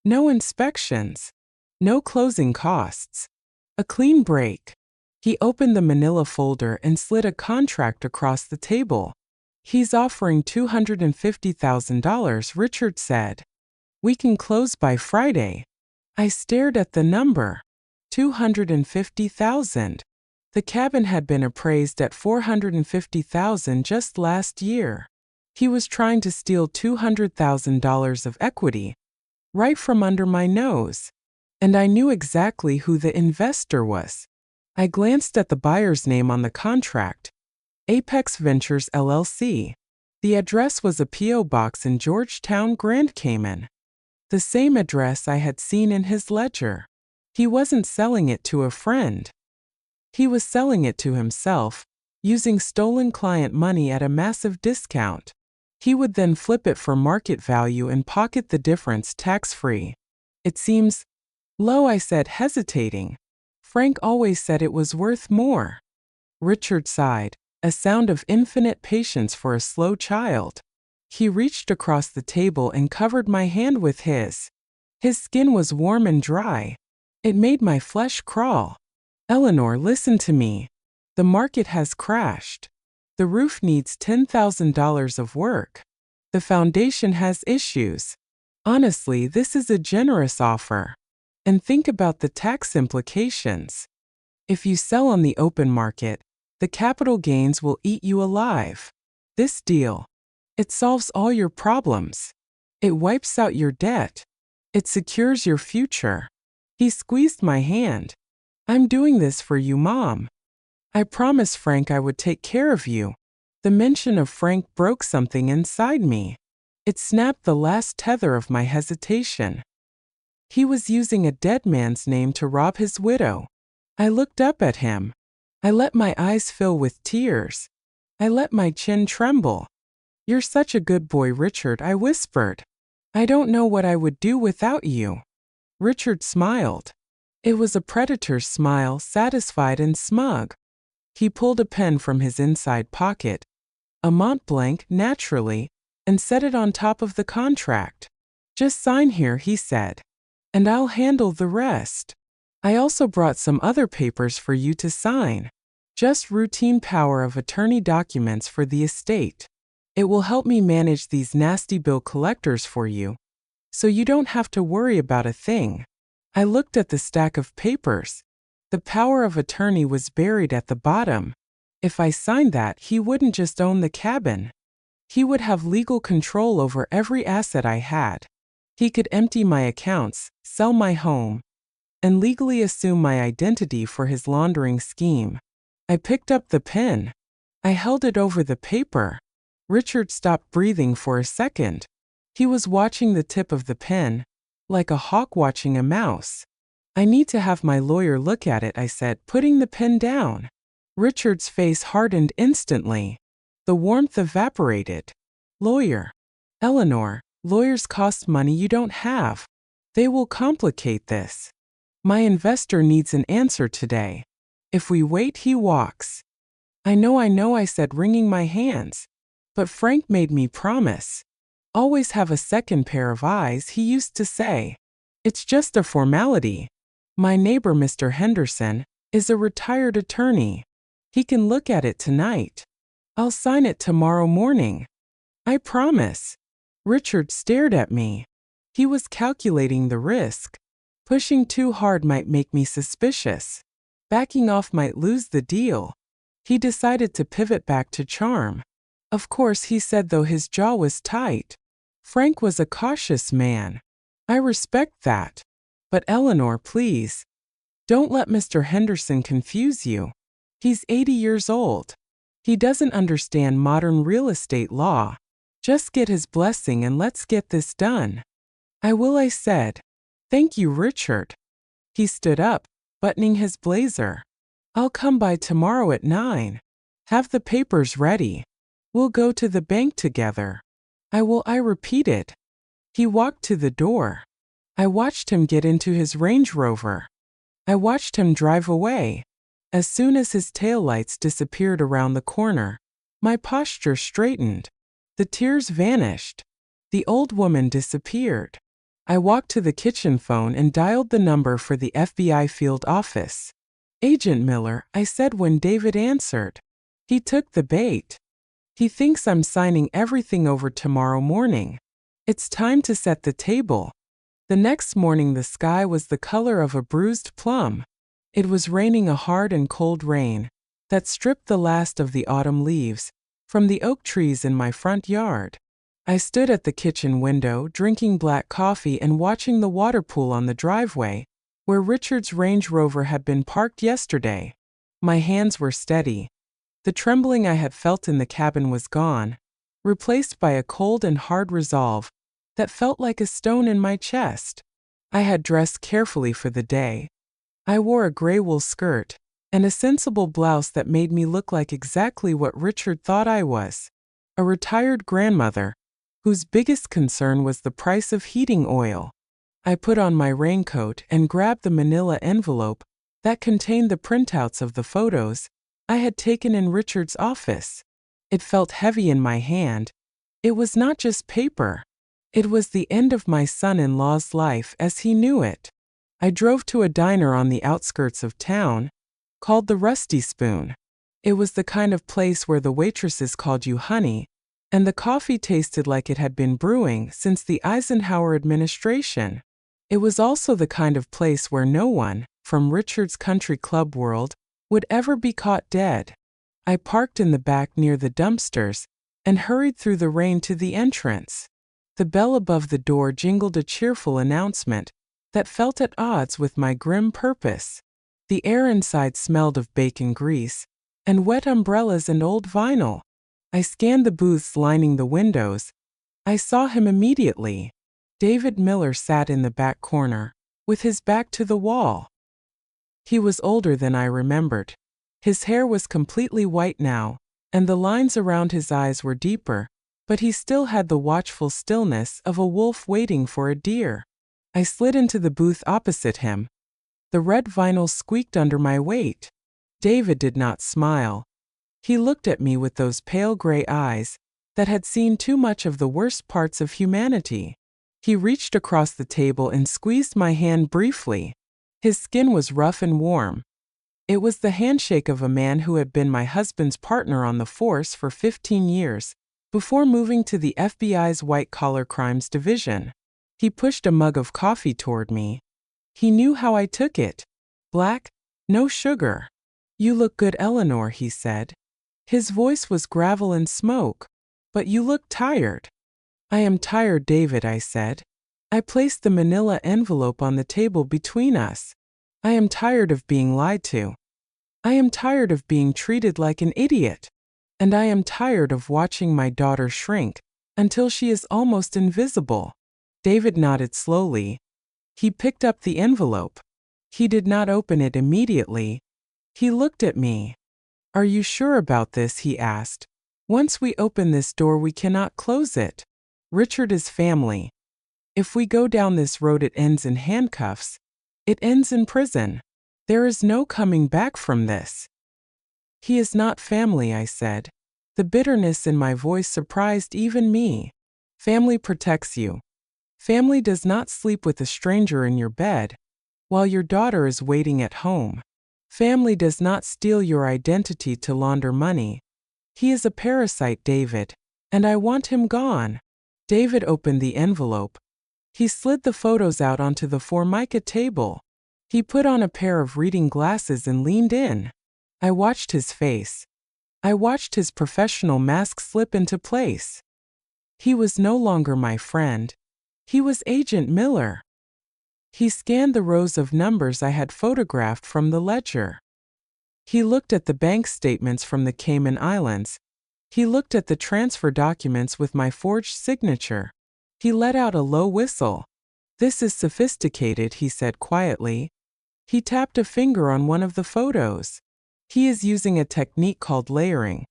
[SPEAKER 1] No inspections. No closing costs. A clean break. He opened the manila folder and slid a contract across the table. He's offering $250,000, Richard said. We can close by Friday. I stared at the number. $250,000. The cabin had been appraised at $450,000 just last year. He was trying to steal $200,000 of equity, right from under my nose. And I knew exactly who the investor was. I glanced at the buyer's name on the contract. Apex Ventures LLC. The address was a P.O. box in Georgetown, Grand Cayman. The same address I had seen in his ledger. He wasn't selling it to a friend. He was selling it to himself, using stolen client money at a massive discount. He would then flip it for market value and pocket the difference tax-free. It seems low, I said, hesitating. Frank always said it was worth more. Richard sighed, a sound of infinite patience for a slow child. He reached across the table and covered my hand with his. His skin was warm and dry. It made my flesh crawl. Eleanor, listen to me. The market has crashed. The roof needs $10,000 of work. The foundation has issues. Honestly, this is a generous offer. And think about the tax implications. If you sell on the open market, the capital gains will eat you alive. This deal, it solves all your problems. It wipes out your debt. It secures your future. He squeezed my hand. I'm doing this for you, Mom. I promised Frank I would take care of you. The mention of Frank broke something inside me. It snapped the last tether of my hesitation. He was using a dead man's name to rob his widow. I looked up at him. I let my eyes fill with tears. I let my chin tremble. You're such a good boy, Richard, I whispered. I don't know what I would do without you. Richard smiled. It was a predator's smile, satisfied and smug. He pulled a pen from his inside pocket, a Mont Blanc, naturally, and set it on top of the contract. Just sign here, he said, and I'll handle the rest. I also brought some other papers for you to sign. Just routine power of attorney documents for the estate. It will help me manage these nasty bill collectors for you, so you don't have to worry about a thing. I looked at the stack of papers. The power of attorney was buried at the bottom. If I signed that, he wouldn't just own the cabin. He would have legal control over every asset I had. He could empty my accounts, sell my home, and legally assume my identity for his laundering scheme. I picked up the pen. I held it over the paper. Richard stopped breathing for a second. He was watching the tip of the pen, like a hawk watching a mouse. I need to have my lawyer look at it, I said, putting the pen down. Richard's face hardened instantly. The warmth evaporated. Lawyer. Eleanor, lawyers cost money you don't have. They will complicate this. My investor needs an answer today. If we wait, he walks. I know, I said, wringing my hands. But Frank made me promise. Always have a second pair of eyes, he used to say. It's just a formality. My neighbor, Mr. Henderson, is a retired attorney. He can look at it tonight. I'll sign it tomorrow morning. I promise. Richard stared at me. He was calculating the risk. Pushing too hard might make me suspicious. Backing off might lose the deal. He decided to pivot back to charm. Of course, he said, though his jaw was tight. Frank was a cautious man. I respect that. But Eleanor, please. Don't let Mr. Henderson confuse you. He's 80 years old. He doesn't understand modern real estate law. Just get his blessing and let's get this done. I will, I said. Thank you, Richard. He stood up, buttoning his blazer. I'll come by tomorrow at 9. Have the papers ready. We'll go to the bank together. I will, I repeated. He walked to the door. I watched him get into his Range Rover. I watched him drive away. As soon as his taillights disappeared around the corner, my posture straightened. The tears vanished. The old woman disappeared. I walked to the kitchen phone and dialed the number for the FBI field office. Agent Miller, I said when David answered. He took the bait. He thinks I'm signing everything over tomorrow morning. It's time to set the table. The next morning the sky was the color of a bruised plum. It was raining, a hard and cold rain that stripped the last of the autumn leaves from the oak trees in my front yard. I stood at the kitchen window drinking black coffee and watching the water pool on the driveway where Richard's Range Rover had been parked yesterday. My hands were steady. The trembling I had felt in the cabin was gone, replaced by a cold and hard resolve that felt like a stone in my chest. I had dressed carefully for the day. I wore a gray wool skirt and a sensible blouse that made me look like exactly what Richard thought I was, a retired grandmother whose biggest concern was the price of heating oil. I put on my raincoat and grabbed the manila envelope that contained the printouts of the photos I had taken in Richard's office. It felt heavy in my hand. It was not just paper. It was the end of my son-in-law's life as he knew it. I drove to a diner on the outskirts of town, called the Rusty Spoon. It was the kind of place where the waitresses called you honey, and the coffee tasted like it had been brewing since the Eisenhower administration. It was also the kind of place where no one, from Richard's country club world, would ever be caught dead. I parked in the back near the dumpsters and hurried through the rain to the entrance. The bell above the door jingled a cheerful announcement that felt at odds with my grim purpose. The air inside smelled of bacon grease and wet umbrellas and old vinyl. I scanned the booths lining the windows. I saw him immediately. David Miller sat in the back corner, with his back to the wall. He was older than I remembered. His hair was completely white now, and the lines around his eyes were deeper, but he still had the watchful stillness of a wolf waiting for a deer. I slid into the booth opposite him. The red vinyl squeaked under my weight. David did not smile. He looked at me with those pale gray eyes that had seen too much of the worst parts of humanity. He reached across the table and squeezed my hand briefly. His skin was rough and warm. It was the handshake of a man who had been my husband's partner on the force for 15 years, before moving to the FBI's white-collar crimes division. He pushed a mug of coffee toward me. He knew how I took it. Black, no sugar. You look good, Eleanor, he said. His voice was gravel and smoke. But you look tired. I am tired, David, I said. I placed the manila envelope on the table between us. I am tired of being lied to. I am tired of being treated like an idiot. And I am tired of watching my daughter shrink until she is almost invisible. David nodded slowly. He picked up the envelope. He did not open it immediately. He looked at me. Are you sure about this? He asked. Once we open this door, we cannot close it. Richard is family. If we go down this road, it ends in handcuffs. It ends in prison. There is no coming back from this. He is not family, I said. The bitterness in my voice surprised even me. Family protects you. Family does not sleep with a stranger in your bed while your daughter is waiting at home. Family does not steal your identity to launder money. He is a parasite, David, and I want him gone. David opened the envelope. He slid the photos out onto the Formica table. He put on a pair of reading glasses and leaned in. I watched his face. I watched his professional mask slip into place. He was no longer my friend. He was Agent Miller. He scanned the rows of numbers I had photographed from the ledger. He looked at the bank statements from the Cayman Islands. He looked at the transfer documents with my forged signature. He let out a low whistle. "This is sophisticated," he said quietly. He tapped a finger on one of the photos. "He is using a technique called layering.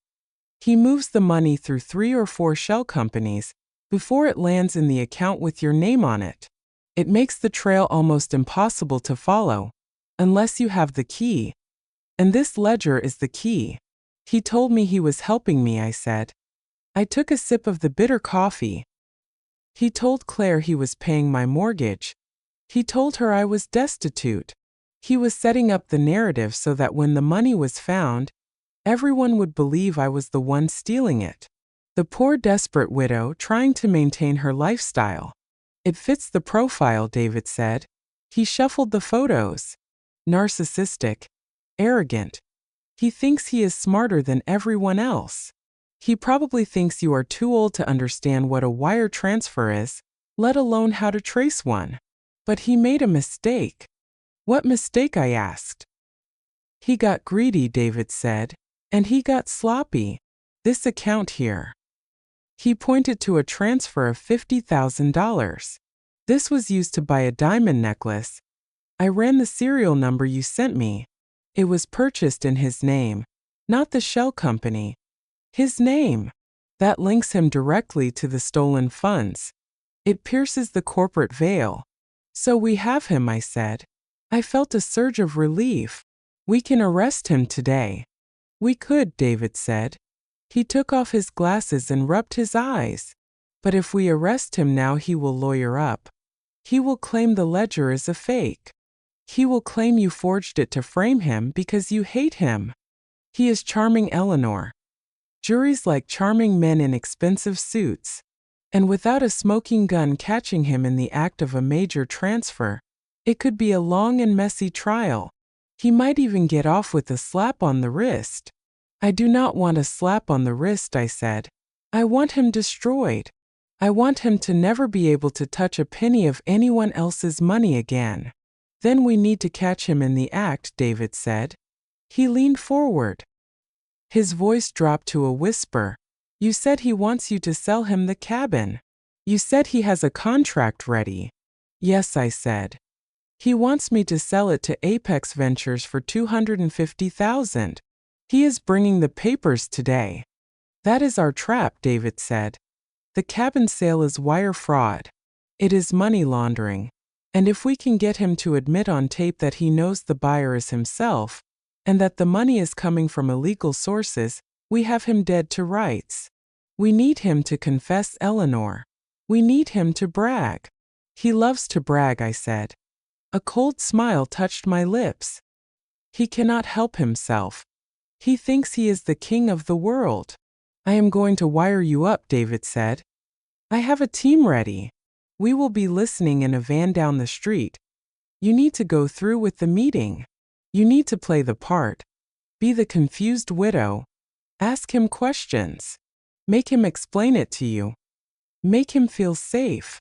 [SPEAKER 1] He moves the money through 3 or 4 shell companies before it lands in the account with your name on it. It makes the trail almost impossible to follow, unless you have the key. And this ledger is the key." "He told me he was helping me," I said. I took a sip of the bitter coffee. "He told Claire he was paying my mortgage. He told her I was destitute. He was setting up the narrative so that when the money was found, everyone would believe I was the one stealing it. The poor desperate widow trying to maintain her lifestyle. It fits the profile," David said. He shuffled the photos. "Narcissistic. Arrogant. He thinks he is smarter than everyone else. He probably thinks you are too old to understand what a wire transfer is, let alone how to trace one. But he made a mistake." "What mistake?" I asked. "He got greedy," David said, "and he got sloppy. This account here." He pointed to a transfer of $50,000. "This was used to buy a diamond necklace. I ran the serial number you sent me. It was purchased in his name, not the shell company. His name. That links him directly to the stolen funds. It pierces the corporate veil. So we have him," I said. I felt a surge of relief. "We can arrest him today." "We could," David said. He took off his glasses and rubbed his eyes. "But if we arrest him now, he will lawyer up. He will claim the ledger is a fake. He will claim you forged it to frame him because you hate him. He is charming Eleanor. Juries like charming men in expensive suits. And without a smoking gun catching him in the act of a major transfer, it could be a long and messy trial. He might even get off with a slap on the wrist." "I do not want a slap on the wrist," I said. "I want him destroyed. I want him to never be able to touch a penny of anyone else's money again." "Then we need to catch him in the act," David said. He leaned forward. His voice dropped to a whisper. "You said he wants you to sell him the cabin. You said he has a contract ready." "Yes," I said. "He wants me to sell it to Apex Ventures for $250,000. He is bringing the papers today." "That is our trap," David said. "The cabin sale is wire fraud. It is money laundering. And if we can get him to admit on tape that he knows the buyer is himself, and that the money is coming from illegal sources, we have him dead to rights. We need him to confess Eleanor. We need him to brag." "He loves to brag," I said. A cold smile touched my lips. "He cannot help himself. He thinks he is the king of the world." "I am going to wire you up," David said. "I have a team ready. We will be listening in a van down the street. You need to go through with the meeting. You need to play the part. Be the confused widow. Ask him questions. Make him explain it to you. Make him feel safe.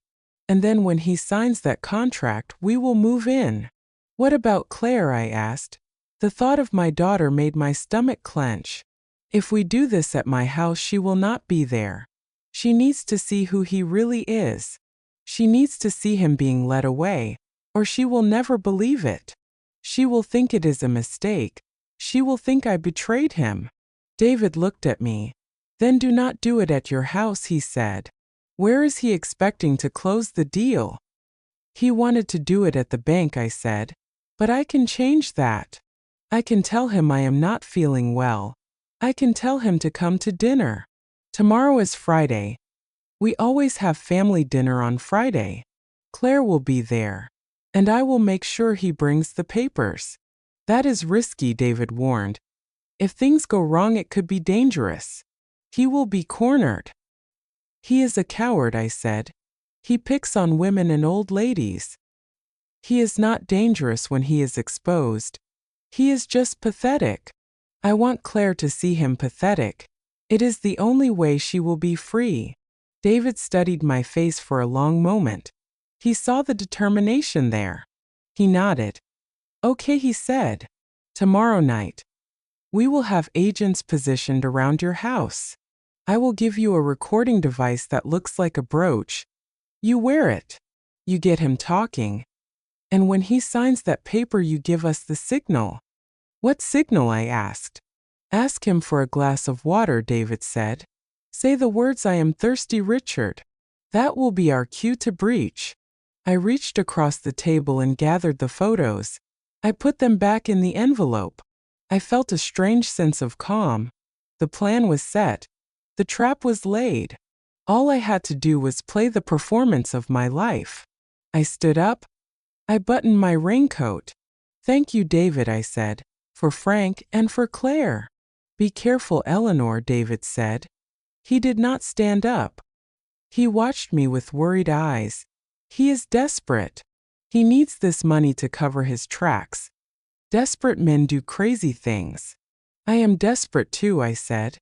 [SPEAKER 1] And then when he signs that contract, we will move in." "What about Claire?" I asked. The thought of my daughter made my stomach clench. "If we do this at my house, she will not be there. She needs to see who he really is. She needs to see him being led away, or she will never believe it. She will think it is a mistake. She will think I betrayed him." David looked at me. "Then do not do it at your house," he said. "Where is he expecting to close the deal?" "He wanted to do it at the bank," I said. "But I can change that. I can tell him I am not feeling well. I can tell him to come to dinner. Tomorrow is Friday. We always have family dinner on Friday. Claire will be there. And I will make sure he brings the papers." "That is risky," David warned. "If things go wrong, it could be dangerous. He will be cornered." "He is a coward," I said. He picks on women and old ladies. He is not dangerous when he is exposed. He is just pathetic. I want Claire to see him pathetic. It is the only way she will be free. David studied my face for a long moment. He saw the determination there. He nodded. Okay, he said. Tomorrow night, we will have agents positioned around your house. I will give you a recording device that looks like a brooch. You wear it. You get him talking. And when he signs that paper, you give us the signal. What signal? I asked. Ask him for a glass of water, David said. Say the words, I am thirsty, Richard. That will be our cue to breach. I reached across the table and gathered the photos. I put them back in the envelope. I felt a strange sense of calm. The plan was set. The trap was laid. All I had to do was play the performance of my life. I stood up. I buttoned my raincoat. Thank you, David, I said, for Frank and for Claire. Be careful, Eleanor, David said. He did not stand up. He watched me with worried eyes. He is desperate. He needs this money to cover his tracks. Desperate men do crazy things. I am desperate too, I said.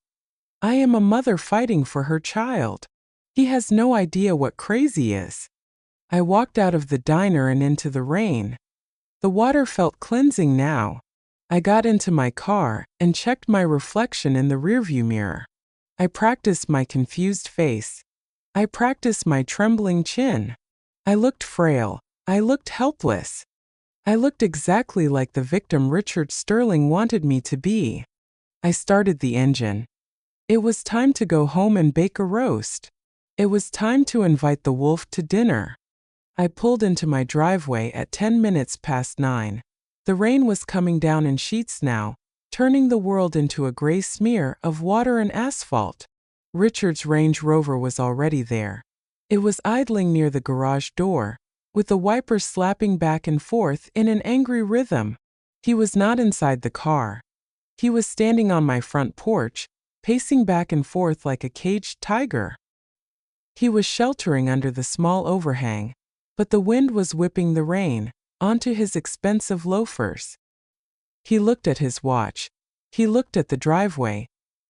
[SPEAKER 1] I am a mother fighting for her child. He has no idea what crazy is. I walked out of the diner and into the rain. The water felt cleansing now. I got into my car and checked my reflection in the rearview mirror. I practiced my confused face. I practiced my trembling chin. I looked frail. I looked helpless. I looked exactly like the victim Richard Sterling wanted me to be. I started the engine. It was time to go home and bake a roast. It was time to invite the wolf to dinner. I pulled into my driveway at 10 minutes past 9. The rain was coming down in sheets now, turning the world into a gray smear of water and asphalt. Richard's Range Rover was already there. It was idling near the garage door, with the wipers slapping back and forth in an angry rhythm. He was not inside the car. He was standing on my front porch, pacing back and forth like a caged tiger. He was sheltering under the small overhang, but the wind was whipping the rain onto his expensive loafers. He looked at his watch. He looked at the driveway.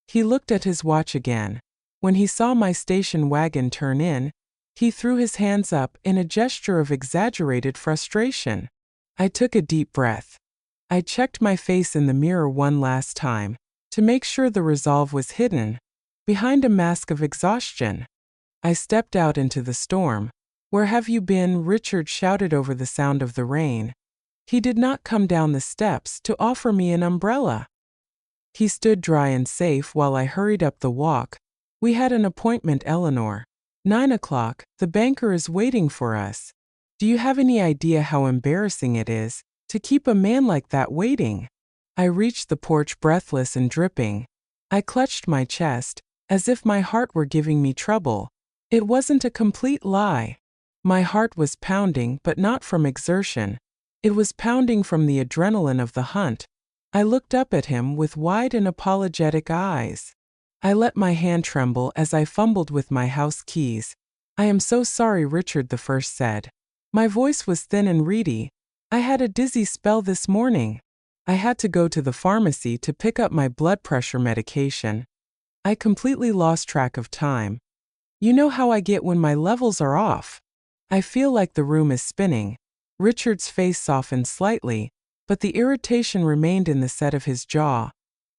[SPEAKER 1] He looked at his watch again. When he saw my station wagon turn in, he threw his hands up in a gesture of exaggerated frustration. I took a deep breath. I checked my face in the mirror one last time, to make sure the resolve was hidden behind a mask of exhaustion. I stepped out into the storm. Where have you been? Richard shouted over the sound of the rain. He did not come down the steps to offer me an umbrella. He stood dry and safe while I hurried up the walk. We had an appointment, Eleanor. 9 o'clock, the banker is waiting for us. Do you have any idea how embarrassing it is to keep a man like that waiting? I reached the porch breathless and dripping. I clutched my chest, as if my heart were giving me trouble. It wasn't a complete lie. My heart was pounding, but not from exertion. It was pounding from the adrenaline of the hunt. I looked up at him with wide and apologetic eyes. I let my hand tremble as I fumbled with my house keys. I am so sorry, Richard the First said. My voice was thin and reedy. I had a dizzy spell this morning. I had to go to the pharmacy to pick up my blood pressure medication. I completely lost track of time. You know how I get when my levels are off. I feel like the room is spinning. Richard's face softened slightly, but the irritation remained in the set of his jaw.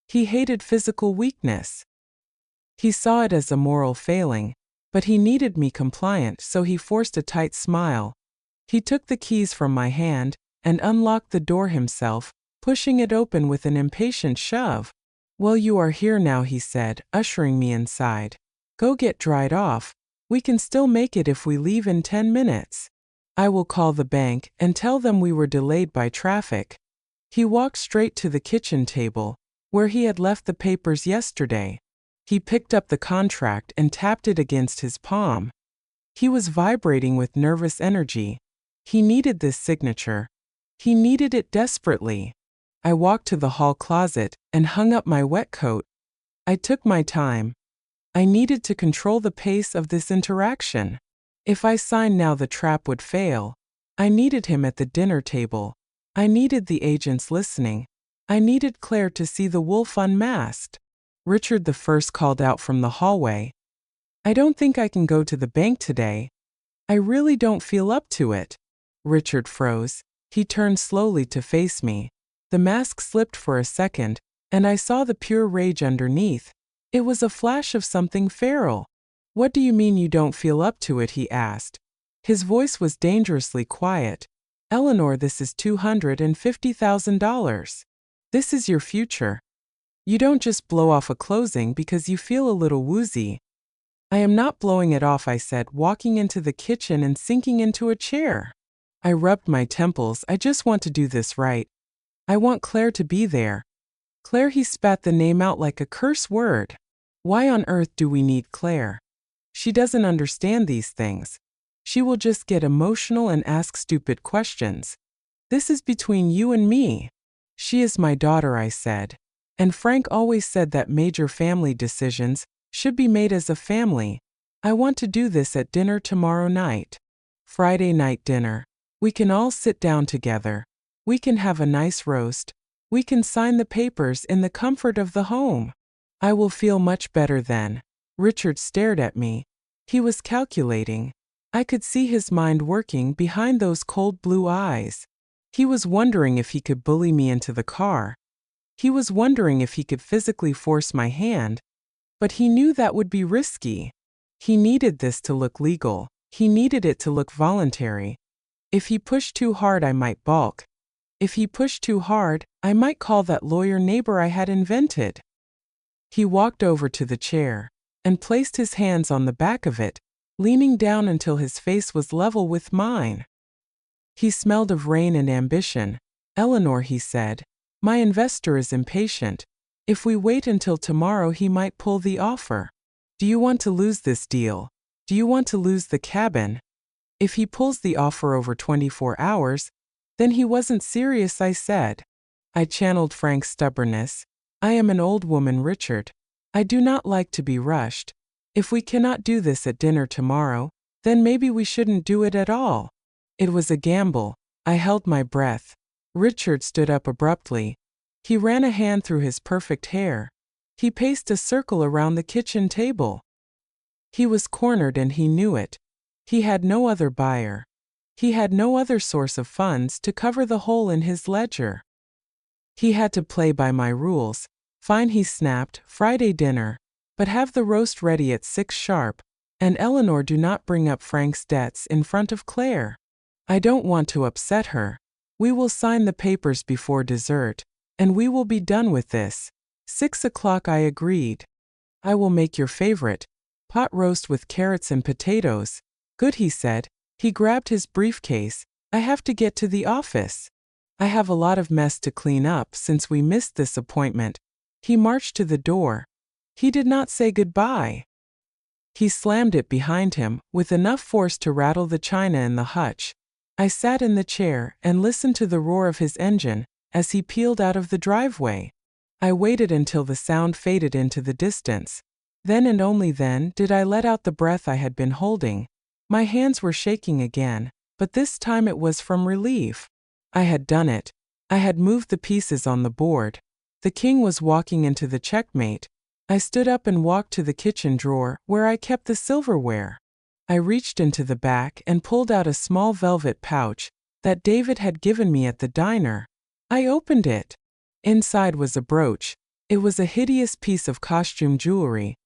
[SPEAKER 1] He hated physical weakness. He saw it as a moral failing, but he needed me compliant, so he forced a tight smile. He took the keys from my hand and unlocked the door himself, pushing it open with an impatient shove. Well, you are here now, he said, ushering me inside. Go get dried off. We can still make it if we leave in 10 minutes. I will call the bank and tell them we were delayed by traffic. He walked straight to the kitchen table, where he had left the papers yesterday. He picked up the contract and tapped it against his palm. He was vibrating with nervous energy. He needed this signature. He needed it desperately. I walked to the hall closet and hung up my wet coat. I took my time. I needed to control the pace of this interaction. If I signed now, the trap would fail. I needed him at the dinner table. I needed the agents listening. I needed Claire to see the wolf unmasked. Richard the First called out from the hallway. I don't think I can go to the bank today. I really don't feel up to it. Richard froze. He turned slowly to face me. The mask slipped for a second, and I saw the pure rage underneath. It was a flash of something feral. What do you mean you don't feel up to it? He asked. His voice was dangerously quiet. Eleanor, this is $250,000. This is your future. You don't just blow off a closing because you feel a little woozy. I am not blowing it off, I said, walking into the kitchen and sinking into a chair. I rubbed my temples. I just want to do this right. I want Claire to be there. Claire, he spat the name out like a curse word. Why on earth do we need Claire? She doesn't understand these things. She will just get emotional and ask stupid questions. This is between you and me. She is my daughter, I said. And Frank always said that major family decisions should be made as a family. I want to do this at dinner tomorrow night. Friday night dinner. We can all sit down together. We can have a nice roast. We can sign the papers in the comfort of the home. I will feel much better then. Richard stared at me. He was calculating. I could see his mind working behind those cold blue eyes. He was wondering if he could bully me into the car. He was wondering if he could physically force my hand. But he knew that would be risky. He needed this to look legal. He needed it to look voluntary. If he pushed too hard, I might balk. If he pushed too hard, I might call that lawyer neighbor I had invented. He walked over to the chair and placed his hands on the back of it, leaning down until his face was level with mine. He smelled of rain and ambition. Eleanor, he said, my investor is impatient. If we wait until tomorrow, he might pull the offer. Do you want to lose this deal? Do you want to lose the cabin? If he pulls the offer over 24 hours, then he wasn't serious, I said. I channeled Frank's stubbornness. I am an old woman, Richard. I do not like to be rushed. If we cannot do this at dinner tomorrow, then maybe we shouldn't do it at all. It was a gamble. I held my breath. Richard stood up abruptly. He ran a hand through his perfect hair. He paced a circle around the kitchen table. He was cornered and he knew it. He had no other buyer. He had no other source of funds to cover the hole in his ledger. He had to play by my rules. Fine, he snapped, Friday dinner. But have the roast ready at 6 sharp. And Eleanor, do not bring up Frank's debts in front of Claire. I don't want to upset her. We will sign the papers before dessert. And we will be done with this. 6 o'clock, I agreed. I will make your favorite. Pot roast with carrots and potatoes. Good, he said. He grabbed his briefcase. I have to get to the office. I have a lot of mess to clean up since we missed this appointment. He marched to the door. He did not say goodbye. He slammed it behind him with enough force to rattle the china in the hutch. I sat in the chair and listened to the roar of his engine as he peeled out of the driveway. I waited until the sound faded into the distance. Then and only then did I let out the breath I had been holding. My hands were shaking again, but this time it was from relief. I had done it. I had moved the pieces on the board. The king was walking into the checkmate. I stood up and walked to the kitchen drawer where I kept the silverware. I reached into the back and pulled out a small velvet pouch that David had given me at the diner. I opened it. Inside was a brooch. It was a hideous piece of costume jewelry.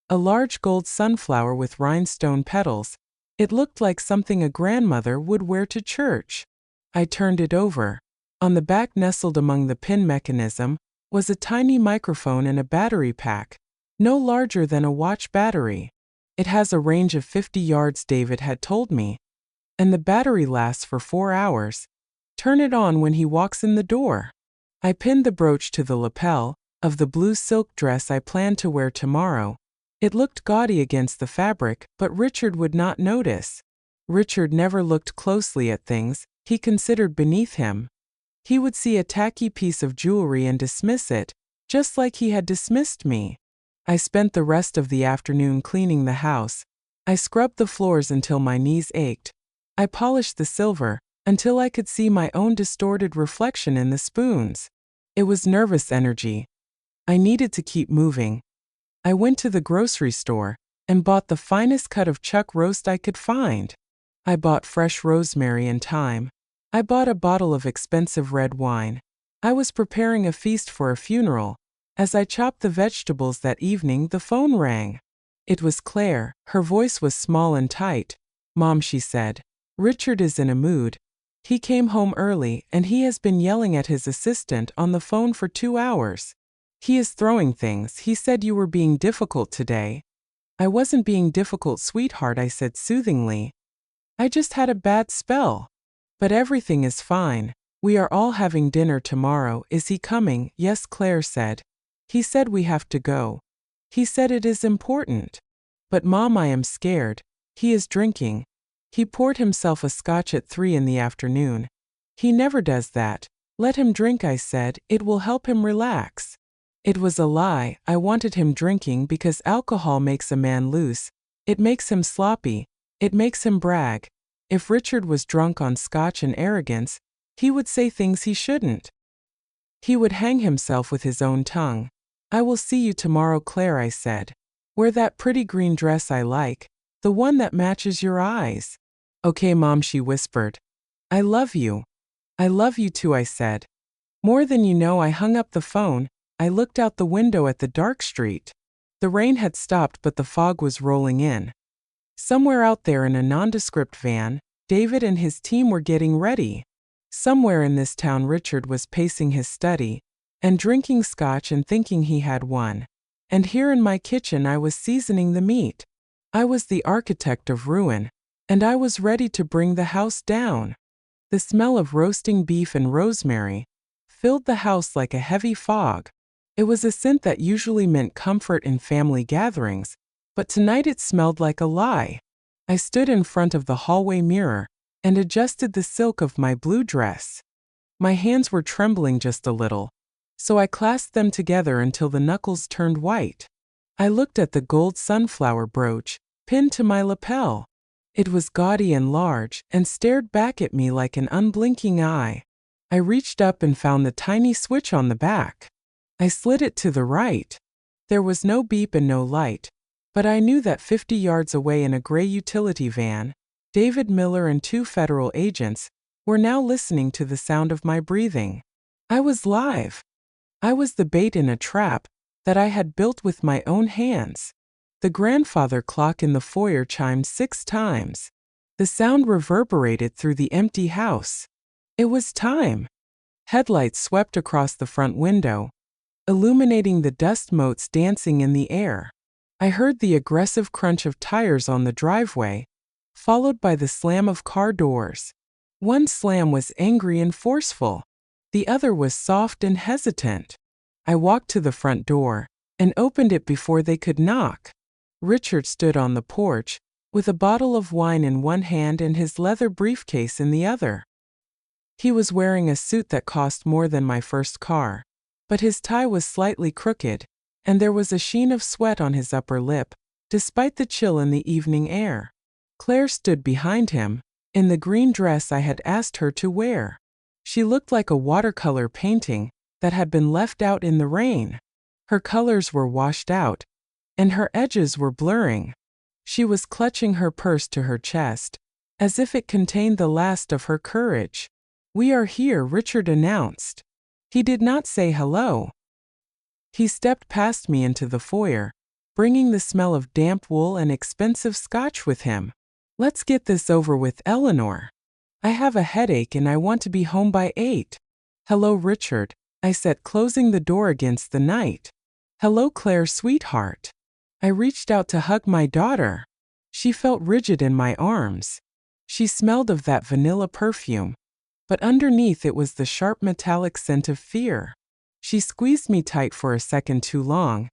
[SPEAKER 1] A large gold sunflower with rhinestone petals. It looked like something a grandmother would wear to church. I turned it over. On the back, nestled among the pin mechanism, was a tiny microphone and a battery pack, no larger than a watch battery. It has a range of 50 yards, David had told me. And the battery lasts for 4 hours. Turn it on when he walks in the door. I pinned the brooch to the lapel of the blue silk dress I planned to wear tomorrow. It looked gaudy against the fabric, but Richard would not notice. Richard never looked closely at things he considered beneath him. He would see a tacky piece of jewelry and dismiss it, just like he had dismissed me. I spent the rest of the afternoon cleaning the house. I scrubbed the floors until my knees ached. I polished the silver until I could see my own distorted reflection in the spoons. It was nervous energy. I needed to keep moving. I went to the grocery store and bought the finest cut of chuck roast I could find. I bought fresh rosemary and thyme. I bought a bottle of expensive red wine. I was preparing a feast for a funeral. As I chopped the vegetables that evening, the phone rang. It was Claire. Her voice was small and tight. "Mom," she said, "Richard is in a mood. He came home early and he has been yelling at his assistant on the phone for 2 hours. He is throwing things. He said you were being difficult today." "I wasn't being difficult, sweetheart," I said soothingly. "I just had a bad spell. But everything is fine. We are all having dinner tomorrow." "Is he coming?" "Yes," Claire said. "He said we have to go. He said it is important." "But Mom, I am scared. He is drinking. He poured himself a scotch at 3 in the afternoon. He never does that." "Let him drink," I said. "It will help him relax." It was a lie. I wanted him drinking because alcohol makes a man loose. It makes him sloppy. It makes him brag. If Richard was drunk on scotch and arrogance, he would say things he shouldn't. He would hang himself with his own tongue. "I will see you tomorrow, Claire," I said. "Wear that pretty green dress I like, the one that matches your eyes." "Okay, Mom," she whispered. "I love you." "I love you too," I said. More than you know. I hung up the phone. I looked out the window at the dark street. The rain had stopped, but the fog was rolling in. Somewhere out there in a nondescript van, David and his team were getting ready. Somewhere in this town, Richard was pacing his study and drinking scotch and thinking he had won. And here in my kitchen I was seasoning the meat. I was the architect of ruin, and I was ready to bring the house down. The smell of roasting beef and rosemary filled the house like a heavy fog. It was a scent that usually meant comfort in family gatherings, but tonight it smelled like a lie. I stood in front of the hallway mirror and adjusted the silk of my blue dress. My hands were trembling just a little, so I clasped them together until the knuckles turned white. I looked at the gold sunflower brooch pinned to my lapel. It was gaudy and large and stared back at me like an unblinking eye. I reached up and found the tiny switch on the back. I slid it to the right. There was no beep and no light, but I knew that 50 yards away in a gray utility van, David Miller and 2 federal agents were now listening to the sound of my breathing. I was live. I was the bait in a trap that I had built with my own hands. The grandfather clock in the foyer chimed 6 times. The sound reverberated through the empty house. It was time. Headlights swept across the front window, illuminating the dust motes dancing in the air. I heard the aggressive crunch of tires on the driveway, followed by the slam of car doors. One slam was angry and forceful. The other was soft and hesitant. I walked to the front door and opened it before they could knock. Richard stood on the porch, with a bottle of wine in one hand and his leather briefcase in the other. He was wearing a suit that cost more than my first car, but his tie was slightly crooked, and there was a sheen of sweat on his upper lip, despite the chill in the evening air. Claire stood behind him, in the green dress I had asked her to wear. She looked like a watercolor painting that had been left out in the rain. Her colors were washed out, and her edges were blurring. She was clutching her purse to her chest, as if it contained the last of her courage. "We are here," Richard announced. He did not say hello. He stepped past me into the foyer, bringing the smell of damp wool and expensive scotch with him. "Let's get this over with, Eleanor. I have a headache and I want to be home by 8. "Hello, Richard," I said, closing the door against the night. "Hello, Claire, sweetheart." I reached out to hug my daughter. She felt rigid in my arms. She smelled of that vanilla perfume, but underneath it was the sharp metallic scent of fear. She squeezed me tight for a second too long,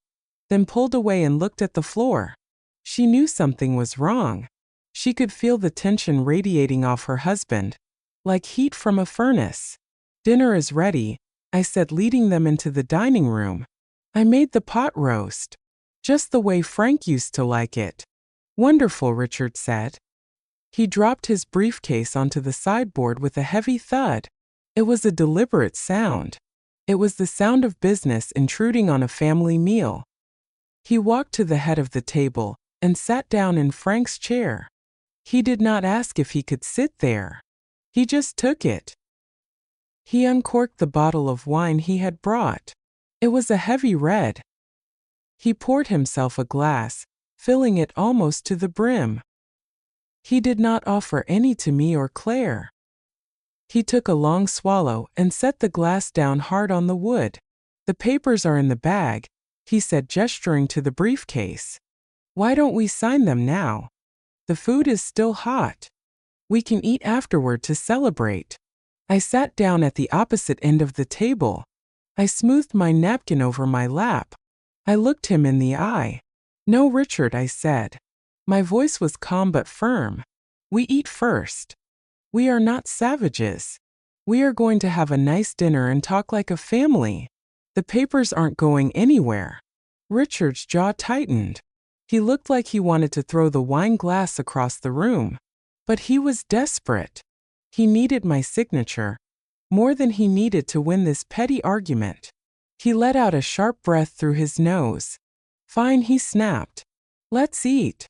[SPEAKER 1] then pulled away and looked at the floor. She knew something was wrong. She could feel the tension radiating off her husband, like heat from a furnace. "Dinner is ready," I said, leading them into the dining room. "I made the pot roast, just the way Frank used to like it." Wonderful, Richard said. He dropped his briefcase onto the sideboard with a heavy thud. It was a deliberate sound. It was the sound of business intruding on a family meal. He walked to the head of the table and sat down in Frank's chair. He did not ask if he could sit there. He just took it. He uncorked the bottle of wine he had brought. It was a heavy red. He poured himself a glass, filling it almost to the brim. He did not offer any to me or Claire. He took a long swallow and set the glass down hard on the wood. The papers are in the bag, he said, gesturing to the briefcase. Why don't we sign them now? The food is still hot. We can eat afterward to celebrate. I sat down at the opposite end of the table. I smoothed my napkin over my lap. I looked him in the eye. No, Richard, I said. My voice was calm but firm. We eat first. We are not savages. We are going to have a nice dinner and talk like a family. The papers aren't going anywhere. Richard's jaw tightened. He looked like he wanted to throw the wine glass across the room. But he was desperate. He needed my signature, more than he needed to win this petty argument. He let out a sharp breath through his nose. Fine, he snapped. Let's eat.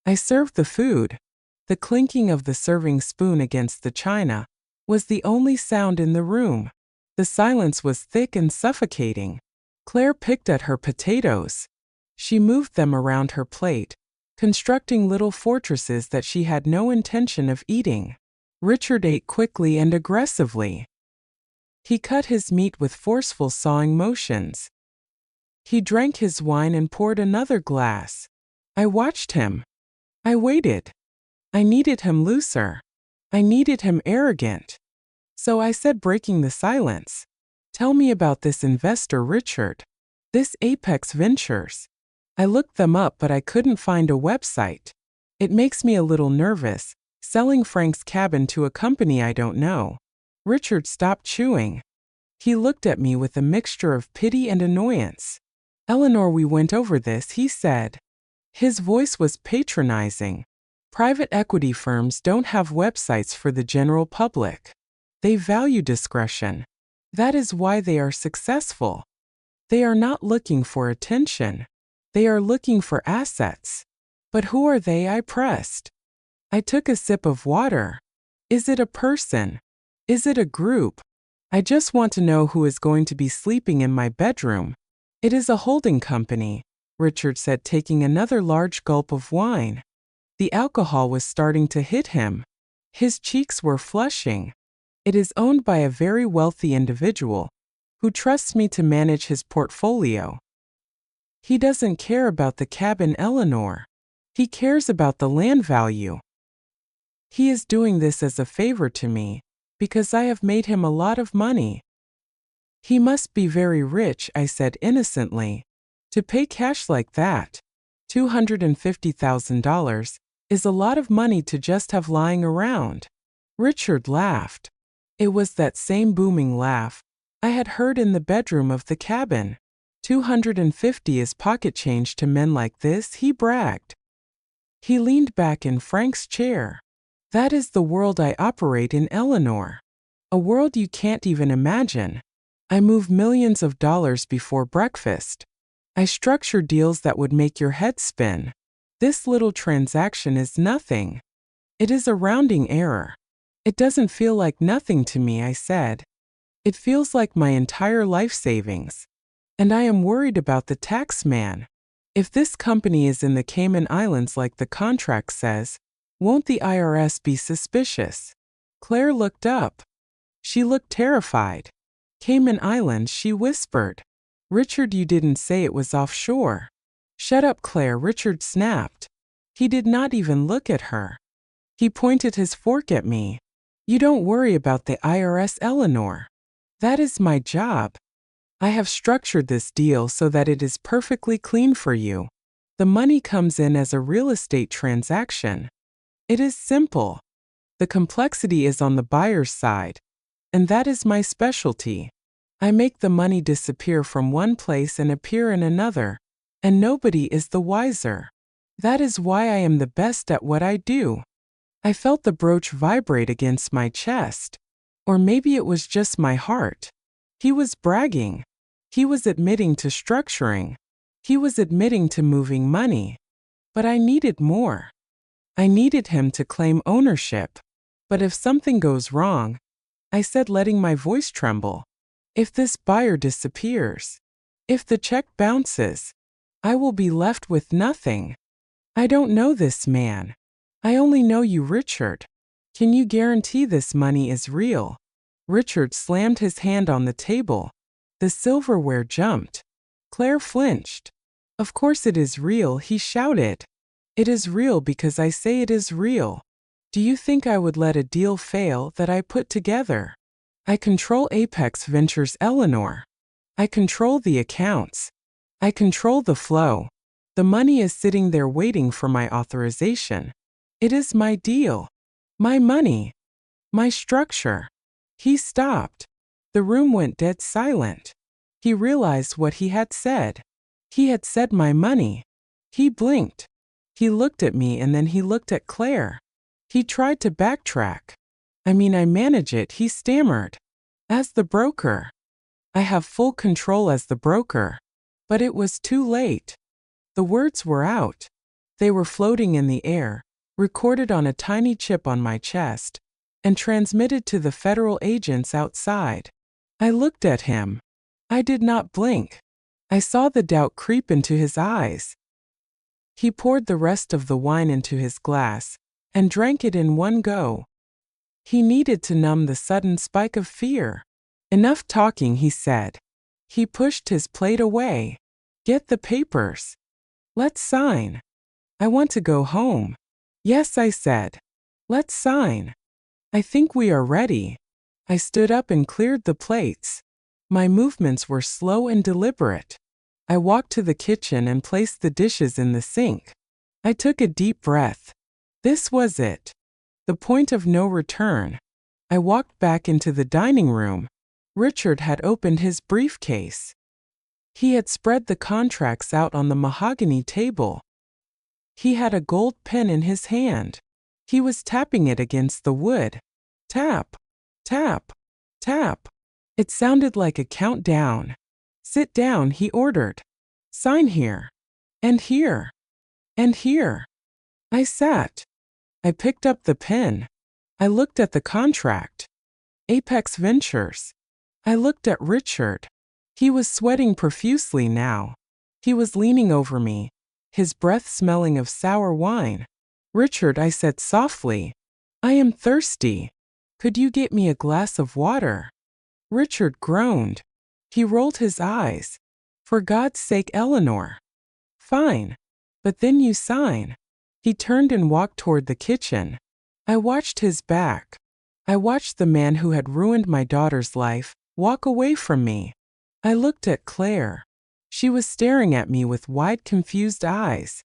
[SPEAKER 1] I served the food. The clinking of the serving spoon against the china was the only sound in the room. The silence was thick and suffocating. Claire picked at her potatoes. She moved them around her plate, constructing little fortresses that she had no intention of eating. Richard ate quickly and aggressively. He cut his meat with forceful sawing motions. He drank his wine and poured another glass. I watched him. I waited. I needed him looser. I needed him arrogant. So I said, breaking the silence, "Tell me about this investor, Richard. This Apex Ventures. I looked them up, but I couldn't find a website. It makes me a little nervous, selling Frank's cabin to a company I don't know." Richard stopped chewing. He looked at me with a mixture of pity and annoyance. "Eleanor, we went over this," he said. His voice was patronizing. "Private equity firms don't have websites for the general public. They value discretion. That is why they are successful. They are not looking for attention. They are looking for assets." "But who are they?" I pressed. I took a sip of water. "Is it a person? Is it a group? I just want to know who is going to be sleeping in my bedroom." "It is a holding company," Richard said, taking another large gulp of wine. The alcohol was starting to hit him. His cheeks were flushing. "It is owned by a very wealthy individual who trusts me to manage his portfolio. He doesn't care about the cabin, Eleanor. He cares about the land value. He is doing this as a favor to me, because I have made him a lot of money." "He must be very rich," I said innocently, "to pay cash like that. $250,000 is a lot of money to just have lying around." Richard laughed. It was that same booming laugh I had heard in the bedroom of the cabin. "250 is pocket change to men like this," he bragged. He leaned back in Frank's chair. "That is the world I operate in, Eleanor. A world you can't even imagine. I move millions of dollars before breakfast. I structure deals that would make your head spin. This little transaction is nothing. It is a rounding error." "It doesn't feel like nothing to me," I said. "It feels like my entire life savings. And I am worried about the tax man. If this company is in the Cayman Islands like the contract says, won't the IRS be suspicious?" Claire looked up. She looked terrified. "Cayman Islands," she whispered. "Richard, you didn't say it was offshore." "Shut up, Claire," Richard snapped. He did not even look at her. He pointed his fork at me. "You don't worry about the IRS, Eleanor. That is my job. I have structured this deal so that it is perfectly clean for you. The money comes in as a real estate transaction. It is simple. The complexity is on the buyer's side, and that is my specialty. I make the money disappear from one place and appear in another, and nobody is the wiser. That is why I am the best at what I do. I felt the brooch vibrate against my chest. Or maybe it was just my heart. He was bragging. He was admitting to structuring. He was admitting to moving money. But I needed more. I needed him to claim ownership. But if something goes wrong, I said, letting my voice tremble, if this buyer disappears, if the check bounces, I will be left with nothing. I don't know this man. I only know you, Richard. Can you guarantee this money is real? Richard slammed his hand on the table. The silverware jumped. Claire flinched. Of course it is real, he shouted. It is real because I say it is real. Do you think I would let a deal fail that I put together? I control Apex Ventures, Eleanor. I control the accounts. I control the flow. The money is sitting there waiting for my authorization. It is my deal. My money. My structure. He stopped. The room went dead silent. He realized what he had said. He had said my money. He blinked. He looked at me and then he looked at Claire. He tried to backtrack. I manage it, he stammered. As the broker. I have full control as the broker. But it was too late. The words were out. They were floating in the air, recorded on a tiny chip on my chest, and transmitted to the federal agents outside. I looked at him. I did not blink. I saw the doubt creep into his eyes. He poured the rest of the wine into his glass and drank it in one go. He needed to numb the sudden spike of fear. Enough talking, he said. He pushed his plate away. Get the papers. Let's sign. I want to go home. Yes, I said. Let's sign. I think we are ready. I stood up and cleared the plates. My movements were slow and deliberate. I walked to the kitchen and placed the dishes in the sink. I took a deep breath. This was it. The point of no return. I walked back into the dining room. Richard had opened his briefcase. He had spread the contracts out on the mahogany table. He had a gold pen in his hand. He was tapping it against the wood. Tap, tap, tap. It sounded like a countdown. Sit down, he ordered. Sign here. And here. And here. I sat. I picked up the pen. I looked at the contract. Apex Ventures. I looked at Richard. He was sweating profusely now. He was leaning over me, his breath smelling of sour wine. Richard, I said softly, I am thirsty. Could you get me a glass of water? Richard groaned. He rolled his eyes. For God's sake, Eleanor. Fine. But then you sign. He turned and walked toward the kitchen. I watched his back. I watched the man who had ruined my daughter's life walk away from me. I looked at Claire. She was staring at me with wide, confused eyes.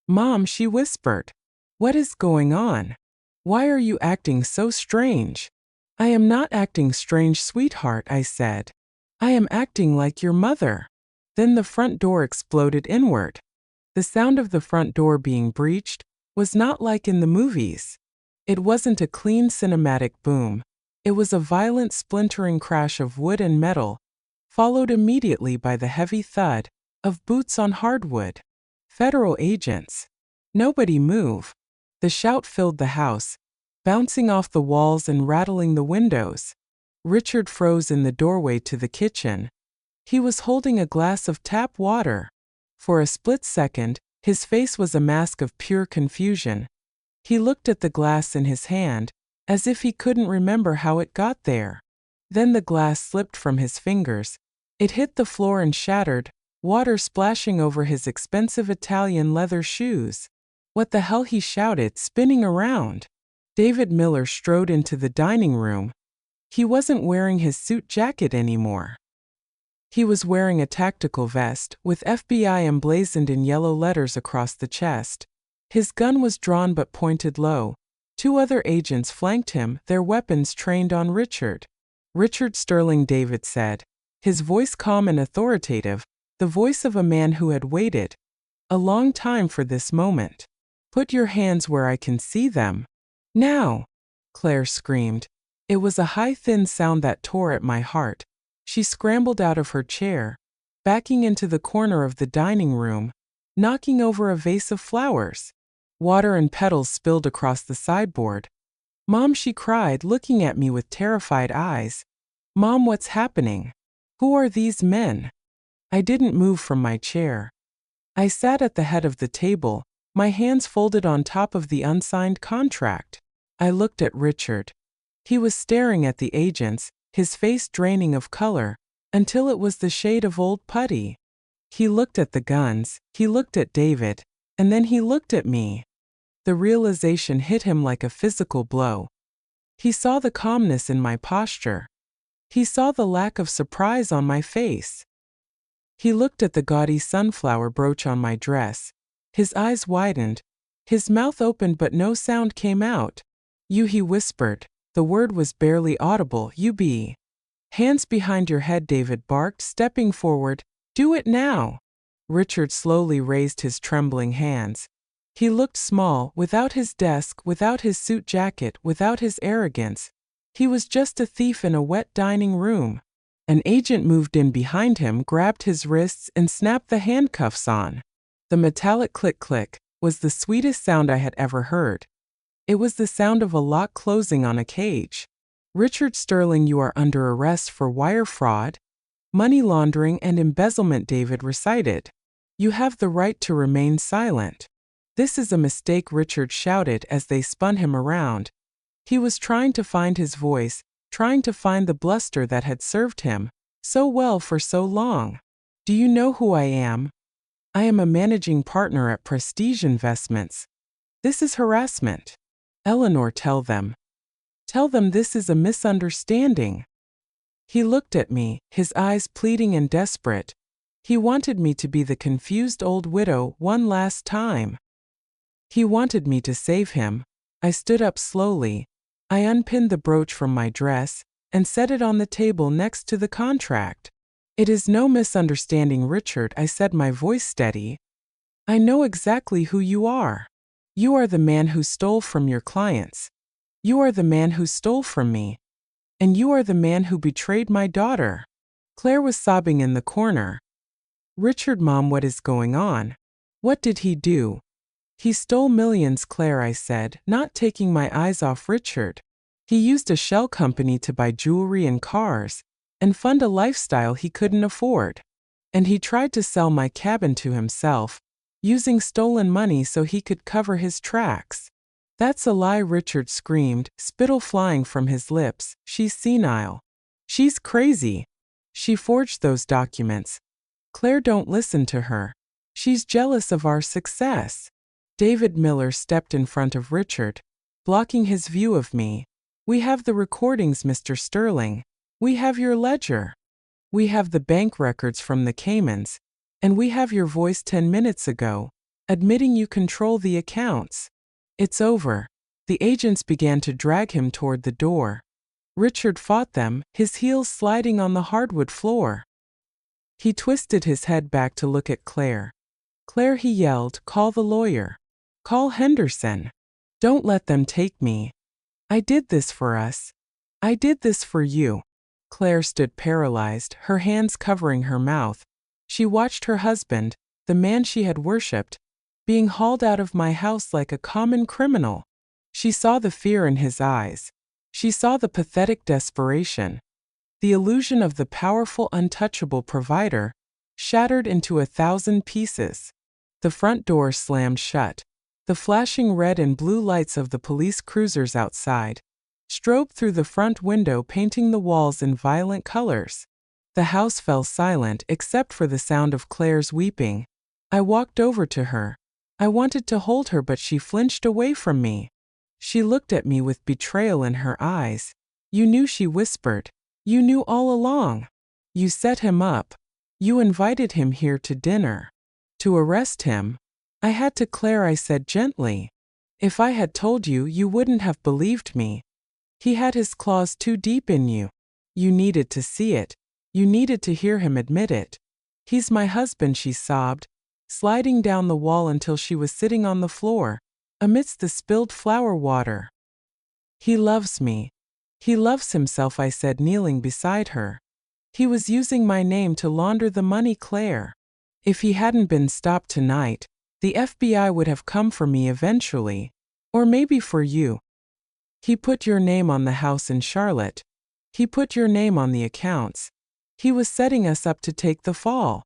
[SPEAKER 1] Mom, she whispered. What is going on? Why are you acting so strange? I am not acting strange, sweetheart, I said. I am acting like your mother. Then the front door exploded inward. The sound of the front door being breached was not like in the movies. It wasn't a clean cinematic boom. It was a violent splintering crash of wood and metal, followed immediately by the heavy thud of boots on hardwood. Federal agents. Nobody move. The shout filled the house, bouncing off the walls and rattling the windows. Richard froze in the doorway to the kitchen. He was holding a glass of tap water. For a split second, his face was a mask of pure confusion. He looked at the glass in his hand, as if he couldn't remember how it got there. Then the glass slipped from his fingers. It hit the floor and shattered, water splashing over his expensive Italian leather shoes. What the hell, he shouted, spinning around. David Miller strode into the dining room. He wasn't wearing his suit jacket anymore. He was wearing a tactical vest, with FBI emblazoned in yellow letters across the chest. His gun was drawn but pointed low. 2 other agents flanked him, their weapons trained on Richard. Richard Sterling, David said, his voice calm and authoritative, the voice of a man who had waited. A long time for this moment. Put your hands where I can see them. Now! Claire screamed. It was a high, thin sound that tore at my heart. She scrambled out of her chair, backing into the corner of the dining room, knocking over a vase of flowers. Water and petals spilled across the sideboard. Mom, she cried, looking at me with terrified eyes. Mom, what's happening? Who are these men? I didn't move from my chair. I sat at the head of the table, my hands folded on top of the unsigned contract. I looked at Richard. He was staring at the agents, his face draining of color, until it was the shade of old putty. He looked at the guns, he looked at David, and then he looked at me. The realization hit him like a physical blow. He saw the calmness in my posture. He saw the lack of surprise on my face. He looked at the gaudy sunflower brooch on my dress. His eyes widened. His mouth opened but no sound came out. You, he whispered. The word was barely audible. You be. Hands behind your head, David barked, stepping forward. Do it now. Richard slowly raised his trembling hands. He looked small, without his desk, without his suit jacket, without his arrogance. He was just a thief in a wet dining room. An agent moved in behind him, grabbed his wrists, and snapped the handcuffs on. The metallic click-click was the sweetest sound I had ever heard. It was the sound of a lock closing on a cage. Richard Sterling, you are under arrest for wire fraud, money laundering, and embezzlement, David recited. You have the right to remain silent. This is a mistake, Richard shouted as they spun him around. He was trying to find his voice, trying to find the bluster that had served him so well for so long. Do you know who I am? I am a managing partner at Prestige Investments. This is harassment. Eleanor, tell them. Tell them this is a misunderstanding. He looked at me, his eyes pleading and desperate. He wanted me to be the confused old widow one last time. He wanted me to save him. I stood up slowly. I unpinned the brooch from my dress and set it on the table next to the contract. It is no misunderstanding, Richard, I said, my voice steady. I know exactly who you are. You are the man who stole from your clients. You are the man who stole from me. And you are the man who betrayed my daughter. Claire was sobbing in the corner. Richard, Mom, what is going on? What did he do? He stole millions, Claire, I said, not taking my eyes off Richard. He used a shell company to buy jewelry and cars, and fund a lifestyle he couldn't afford. And he tried to sell my cabin to himself, using stolen money so he could cover his tracks. That's a lie, Richard screamed, spittle flying from his lips. She's senile. She's crazy. She forged those documents. Claire, don't listen to her. She's jealous of our success. David Miller stepped in front of Richard, blocking his view of me. We have the recordings, Mr. Sterling. We have your ledger. We have the bank records from the Caymans. And we have your voice 10 minutes ago, admitting you control the accounts. It's over. The agents began to drag him toward the door. Richard fought them, his heels sliding on the hardwood floor. He twisted his head back to look at Claire. Claire, he yelled, call the lawyer. Call Henderson. Don't let them take me. I did this for us. I did this for you. Claire stood paralyzed, her hands covering her mouth. She watched her husband, the man she had worshipped, being hauled out of my house like a common criminal. She saw the fear in his eyes. She saw the pathetic desperation. The illusion of the powerful, untouchable provider shattered into 1,000 pieces. The front door slammed shut. The flashing red and blue lights of the police cruisers outside strobed through the front window, painting the walls in violent colors. The house fell silent except for the sound of Claire's weeping. I walked over to her. I wanted to hold her, but she flinched away from me. She looked at me with betrayal in her eyes. You knew, she whispered. You knew all along. You set him up. You invited him here to dinner. To arrest him. I had to, Claire, I said gently. If I had told you, you wouldn't have believed me. He had his claws too deep in you. You needed to see it. You needed to hear him admit it. He's my husband, she sobbed. sliding down the wall until she was sitting on the floor, amidst the spilled flower water. He loves me. He loves himself, I said, kneeling beside her. He was using my name to launder the money, Claire. If he hadn't been stopped tonight, the FBI would have come for me eventually. Or maybe for you. He put your name on the house in Charlotte. He put your name on the accounts. He was setting us up to take the fall.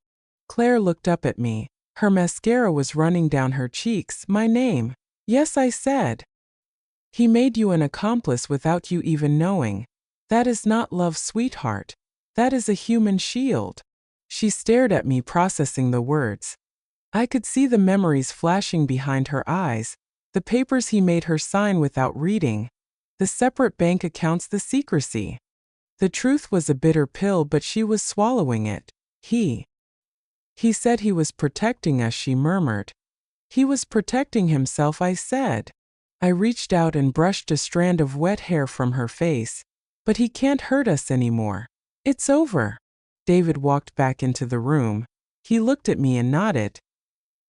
[SPEAKER 1] Claire looked up at me. Her mascara was running down her cheeks. My name. Yes, I said. He made you an accomplice without you even knowing. That is not love, sweetheart. That is a human shield. She stared at me, processing the words. I could see the memories flashing behind her eyes, the papers he made her sign without reading, the separate bank accounts, the secrecy. The truth was a bitter pill, but she was swallowing it. He said he was protecting us, she murmured. He was protecting himself, I said. I reached out and brushed a strand of wet hair from her face. But he can't hurt us anymore. It's over. David walked back into the room. He looked at me and nodded.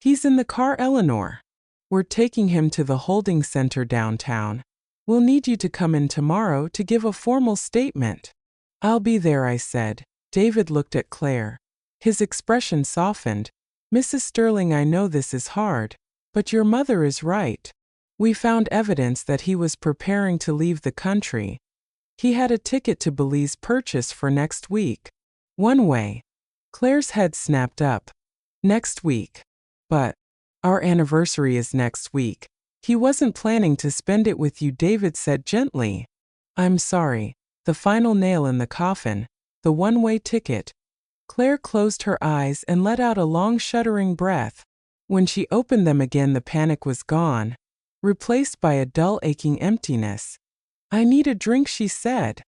[SPEAKER 1] He's in the car, Eleanor. We're taking him to the holding center downtown. We'll need you to come in tomorrow to give a formal statement. I'll be there, I said. David looked at Claire. His expression softened. Mrs. Sterling, I know this is hard, but your mother is right. We found evidence that he was preparing to leave the country. He had a ticket to Belize purchase for next week. One way. Claire's head snapped up. Next week. But our anniversary is next week. He wasn't planning to spend it with you, David said gently. I'm sorry. The final nail in the coffin. The one-way ticket. Claire closed her eyes and let out a long, shuddering breath. When she opened them again, the panic was gone, replaced by a dull, aching emptiness. I need a drink, she said.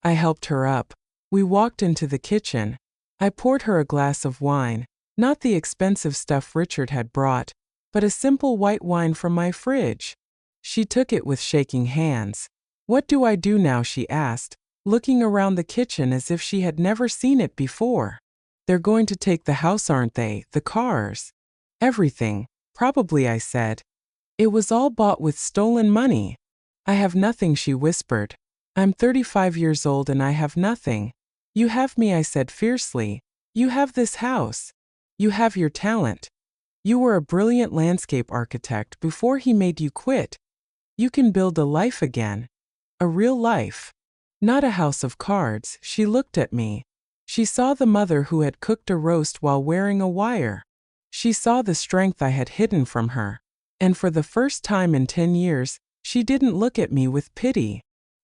[SPEAKER 1] I helped her up. We walked into the kitchen. I poured her a glass of wine, not the expensive stuff Richard had brought, but a simple white wine from my fridge. She took it with shaking hands. What do I do now, she asked, looking around the kitchen as if she had never seen it before. They're going to take the house, aren't they? The cars. Everything. Probably, I said. It was all bought with stolen money. I have nothing, she whispered. I'm 35 years old and I have nothing. You have me, I said fiercely. You have this house. You have your talent. You were a brilliant landscape architect before he made you quit. You can build a life again. A real life. Not a house of cards. She looked at me. She saw the mother who had cooked a roast while wearing a wire. She saw the strength I had hidden from her. And for the first time in 10 years, she didn't look at me with pity.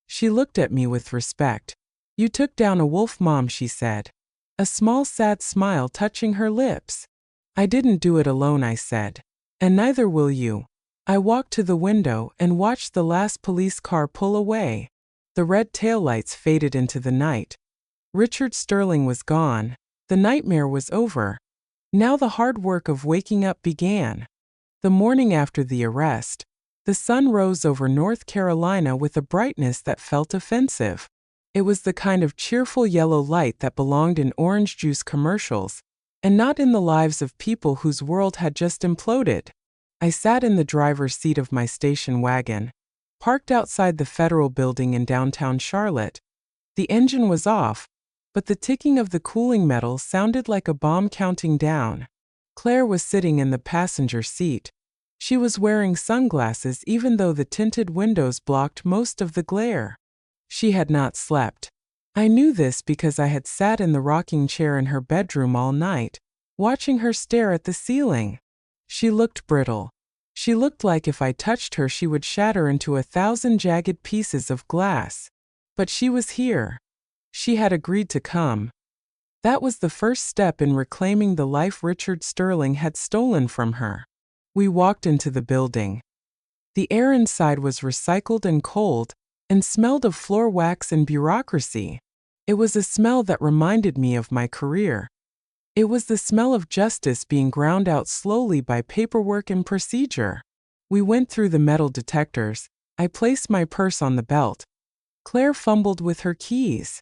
[SPEAKER 1] She looked at me with respect. You took down a wolf, Mom, she said. A small sad smile touching her lips. I didn't do it alone, I said. And neither will you. I walked to the window and watched the last police car pull away. The red taillights faded into the night. Richard Sterling was gone. The nightmare was over. Now the hard work of waking up began. The morning after the arrest, the sun rose over North Carolina with a brightness that felt offensive. It was the kind of cheerful yellow light that belonged in orange juice commercials, and not in the lives of people whose world had just imploded. I sat in the driver's seat of my station wagon, parked outside the Federal Building in downtown Charlotte. The engine was off, but the ticking of the cooling metal sounded like a bomb counting down. Claire was sitting in the passenger seat. She was wearing sunglasses even though the tinted windows blocked most of the glare. She had not slept. I knew this because I had sat in the rocking chair in her bedroom all night, watching her stare at the ceiling. She looked brittle. She looked like if I touched her she would shatter into 1,000 jagged pieces of glass. But she was here. She had agreed to come. That was the first step in reclaiming the life Richard Sterling had stolen from her. We walked into the building. The air inside was recycled and cold, and smelled of floor wax and bureaucracy. It was a smell that reminded me of my career. It was the smell of justice being ground out slowly by paperwork and procedure. We went through the metal detectors. I placed my purse on the belt. Claire fumbled with her keys.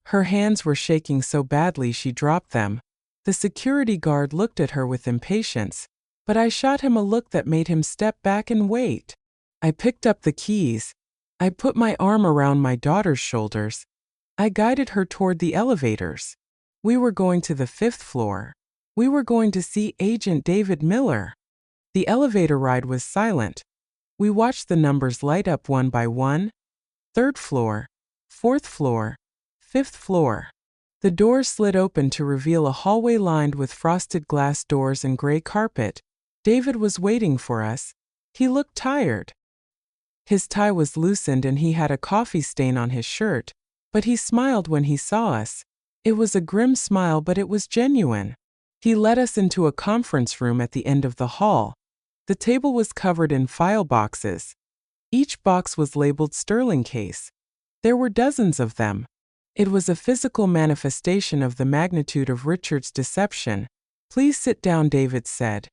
[SPEAKER 1] Her hands were shaking so badly she dropped them. The security guard looked at her with impatience, but I shot him a look that made him step back and wait. I picked up the keys. I put my arm around my daughter's shoulders. I guided her toward the elevators. We were going to the 5th floor. We were going to see Agent David Miller. The elevator ride was silent. We watched the numbers light up one by one. 3rd floor, 4th floor, 5th floor. The doors slid open to reveal a hallway lined with frosted glass doors and gray carpet. David was waiting for us. He looked tired. His tie was loosened and he had a coffee stain on his shirt, but he smiled when he saw us. It was a grim smile, but it was genuine. He led us into a conference room at the end of the hall. The table was covered in file boxes. Each box was labeled Sterling case. There were dozens of them. It was a physical manifestation of the magnitude of Richard's deception. "Please sit down," David said.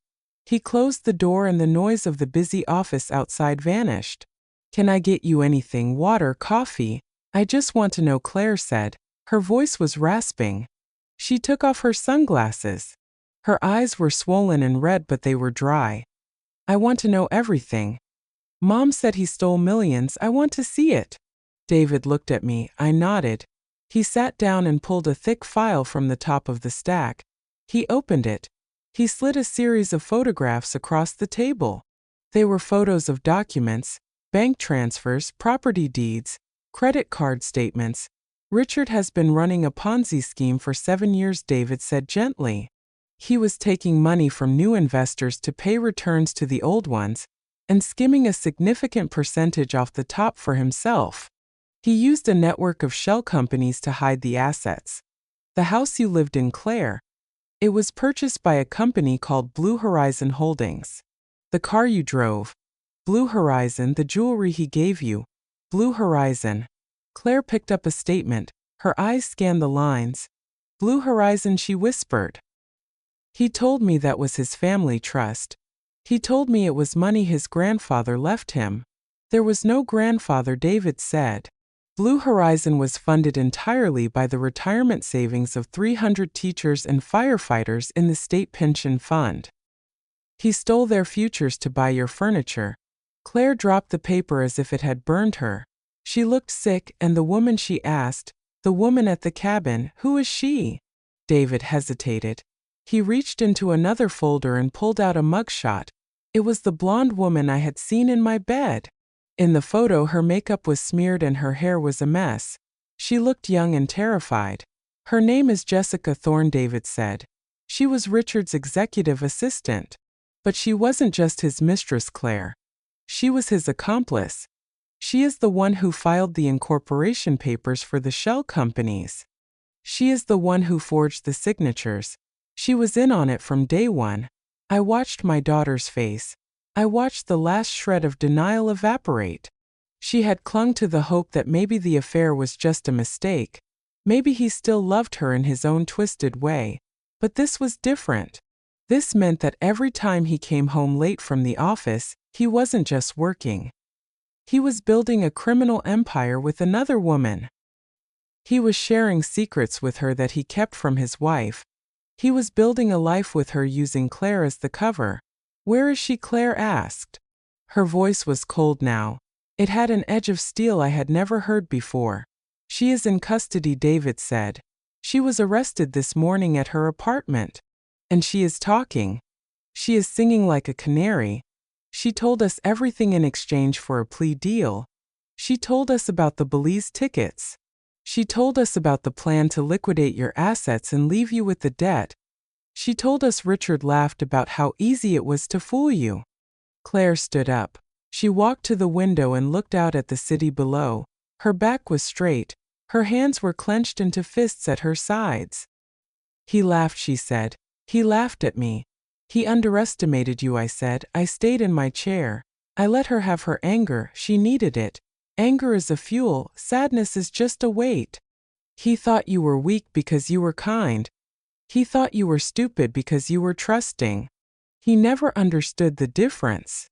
[SPEAKER 1] He closed the door and the noise of the busy office outside vanished. "Can I get you anything? Water, coffee?" "I just want to know," Claire said. Her voice was rasping. She took off her sunglasses. Her eyes were swollen and red, but they were dry. "I want to know everything. Mom said he stole millions. I want to see it." David looked at me. I nodded. He sat down and pulled a thick file from the top of the stack. He opened it. He slid a series of photographs across the table. They were photos of documents, bank transfers, property deeds, credit card statements. "Richard has been running a Ponzi scheme for 7 years," David said gently. "He was taking money from new investors to pay returns to the old ones, and skimming a significant percentage off the top for himself. He used a network of shell companies to hide the assets. The house you lived in, Claire, it was purchased by a company called Blue Horizon Holdings. The car you drove, Blue Horizon. The jewelry he gave you, Blue Horizon." Claire picked up a statement. Her eyes scanned the lines. "Blue Horizon," she whispered. "He told me that was his family trust. He told me it was money his grandfather left him." "There was no grandfather," David said. Blue Horizon was funded entirely by the retirement savings of 300 teachers and firefighters in the state pension fund. He stole their futures to buy your furniture. Claire dropped the paper as if it had burned her. She looked sick, and the woman, she asked, "The woman at the cabin, who is she?" David hesitated. He reached into another folder and pulled out a mugshot. It was the blonde woman I had seen in my bed. In the photo, her makeup was smeared and her hair was a mess. She looked young and terrified. "Her name is Jessica Thorne," David said. "She was Richard's executive assistant. But she wasn't just his mistress, Claire. She was his accomplice. She is the one who filed the incorporation papers for the shell companies. She is the one who forged the signatures. She was in on it from day one." I watched my daughter's face. I watched the last shred of denial evaporate. She had clung to the hope that maybe the affair was just a mistake. Maybe he still loved her in his own twisted way. But this was different. This meant that every time he came home late from the office, he wasn't just working. He was building a criminal empire with another woman. He was sharing secrets with her that he kept from his wife. He was building a life with her using Claire as the cover. "Where is she?" Claire asked. Her voice was cold now. It had an edge of steel I had never heard before. "She is in custody," David said. "She was arrested this morning at her apartment. And she is talking. She is singing like a canary. She told us everything in exchange for a plea deal. She told us about the Belize tickets. She told us about the plan to liquidate your assets and leave you with the debt. She told us Richard laughed about how easy it was to fool you." Claire stood up. She walked to the window and looked out at the city below. Her back was straight. Her hands were clenched into fists at her sides. "He laughed," she said. "He laughed at me. He underestimated you," I said. I stayed in my chair. I let her have her anger. She needed it. Anger is a fuel. Sadness is just a weight. "He thought you were weak because you were kind. He thought you were stupid because you were trusting. He never understood the difference."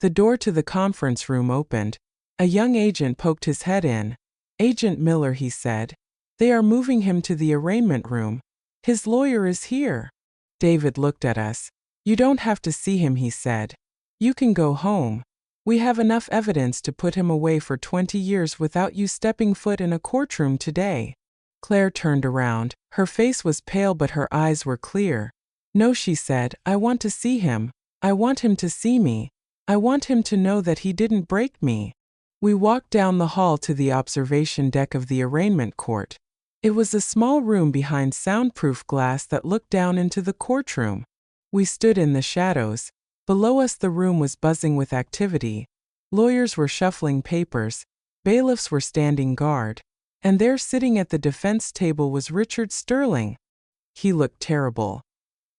[SPEAKER 1] The door to the conference room opened. A young agent poked his head in. "Agent Miller," he said. "They are moving him to the arraignment room. His lawyer is here. David looked at us. You don't have to see him, he said. You can go home. We have enough evidence to put him away for 20 years without you stepping foot in a courtroom today. Claire turned around. Her face was pale but her eyes were clear. No, she said, I want to see him. I want him to see me. I want him to know that he didn't break me. We walked down the hall to the observation deck of the arraignment court. It was a small room behind soundproof glass that looked down into the courtroom. We stood in the shadows. Below us the room was buzzing with activity. Lawyers were shuffling papers. Bailiffs were standing guard. And there sitting at the defense table was Richard Sterling. He looked terrible.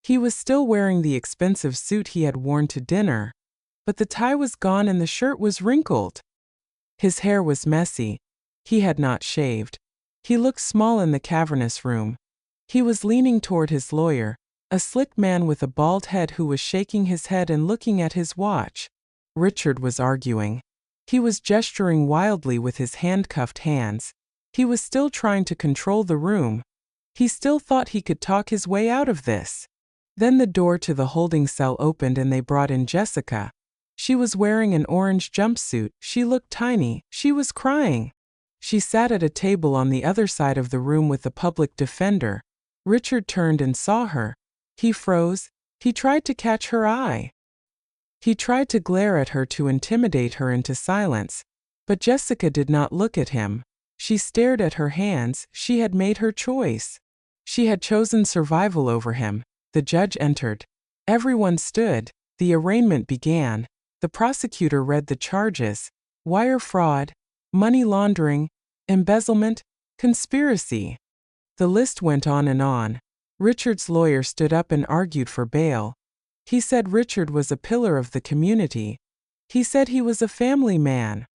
[SPEAKER 1] He was still wearing the expensive suit he had worn to dinner, but the tie was gone and the shirt was wrinkled. His hair was messy. He had not shaved. He looked small in the cavernous room. He was leaning toward his lawyer, a slick man with a bald head who was shaking his head and looking at his watch. Richard was arguing. He was gesturing wildly with his handcuffed hands. He was still trying to control the room. He still thought he could talk his way out of this. Then the door to the holding cell opened and they brought in Jessica. She was wearing an orange jumpsuit. She looked tiny. She was crying. She sat at a table on the other side of the room with the public defender. Richard turned and saw her. He froze. He tried to catch her eye. He tried to glare at her to intimidate her into silence. But Jessica did not look at him. She stared at her hands. She had made her choice. She had chosen survival over him. The judge entered. Everyone stood. The arraignment began. The prosecutor read the charges: wire fraud, money laundering, embezzlement, conspiracy. The list went on and on. Richard's lawyer stood up and argued for bail. He said Richard was a pillar of the community. He said he was a family man.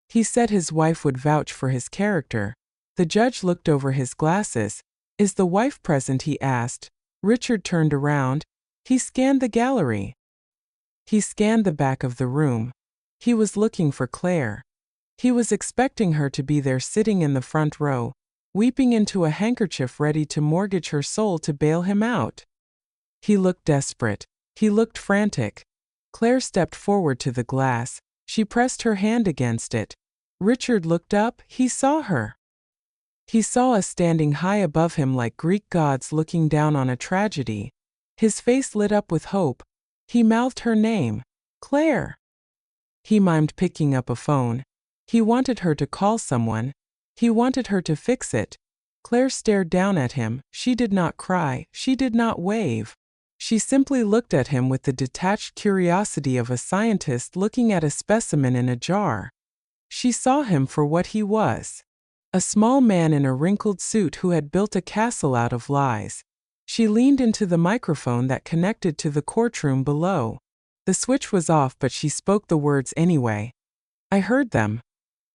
[SPEAKER 1] He said his wife would vouch for his character. The judge looked over his glasses. Is the wife present? He asked. Richard turned around. He scanned the gallery. He scanned the back of the room. He was looking for Claire. He was expecting her to be there sitting in the front row, weeping into a handkerchief ready to mortgage her soul to bail him out. He looked desperate. He looked frantic. Claire stepped forward to the glass. She pressed her hand against it. Richard looked up. He saw her. He saw us standing high above him like Greek gods looking down on a tragedy. His face lit up with hope. He mouthed her name, Claire. He mimed picking up a phone. He wanted her to call someone. He wanted her to fix it. Claire stared down at him. She did not cry. She did not wave. She simply looked at him with the detached curiosity of a scientist looking at a specimen in a jar. She saw him for what he was. A small man in a wrinkled suit who had built a castle out of lies. She leaned into the microphone that connected to the courtroom below. The switch was off, but she spoke the words anyway. I heard them.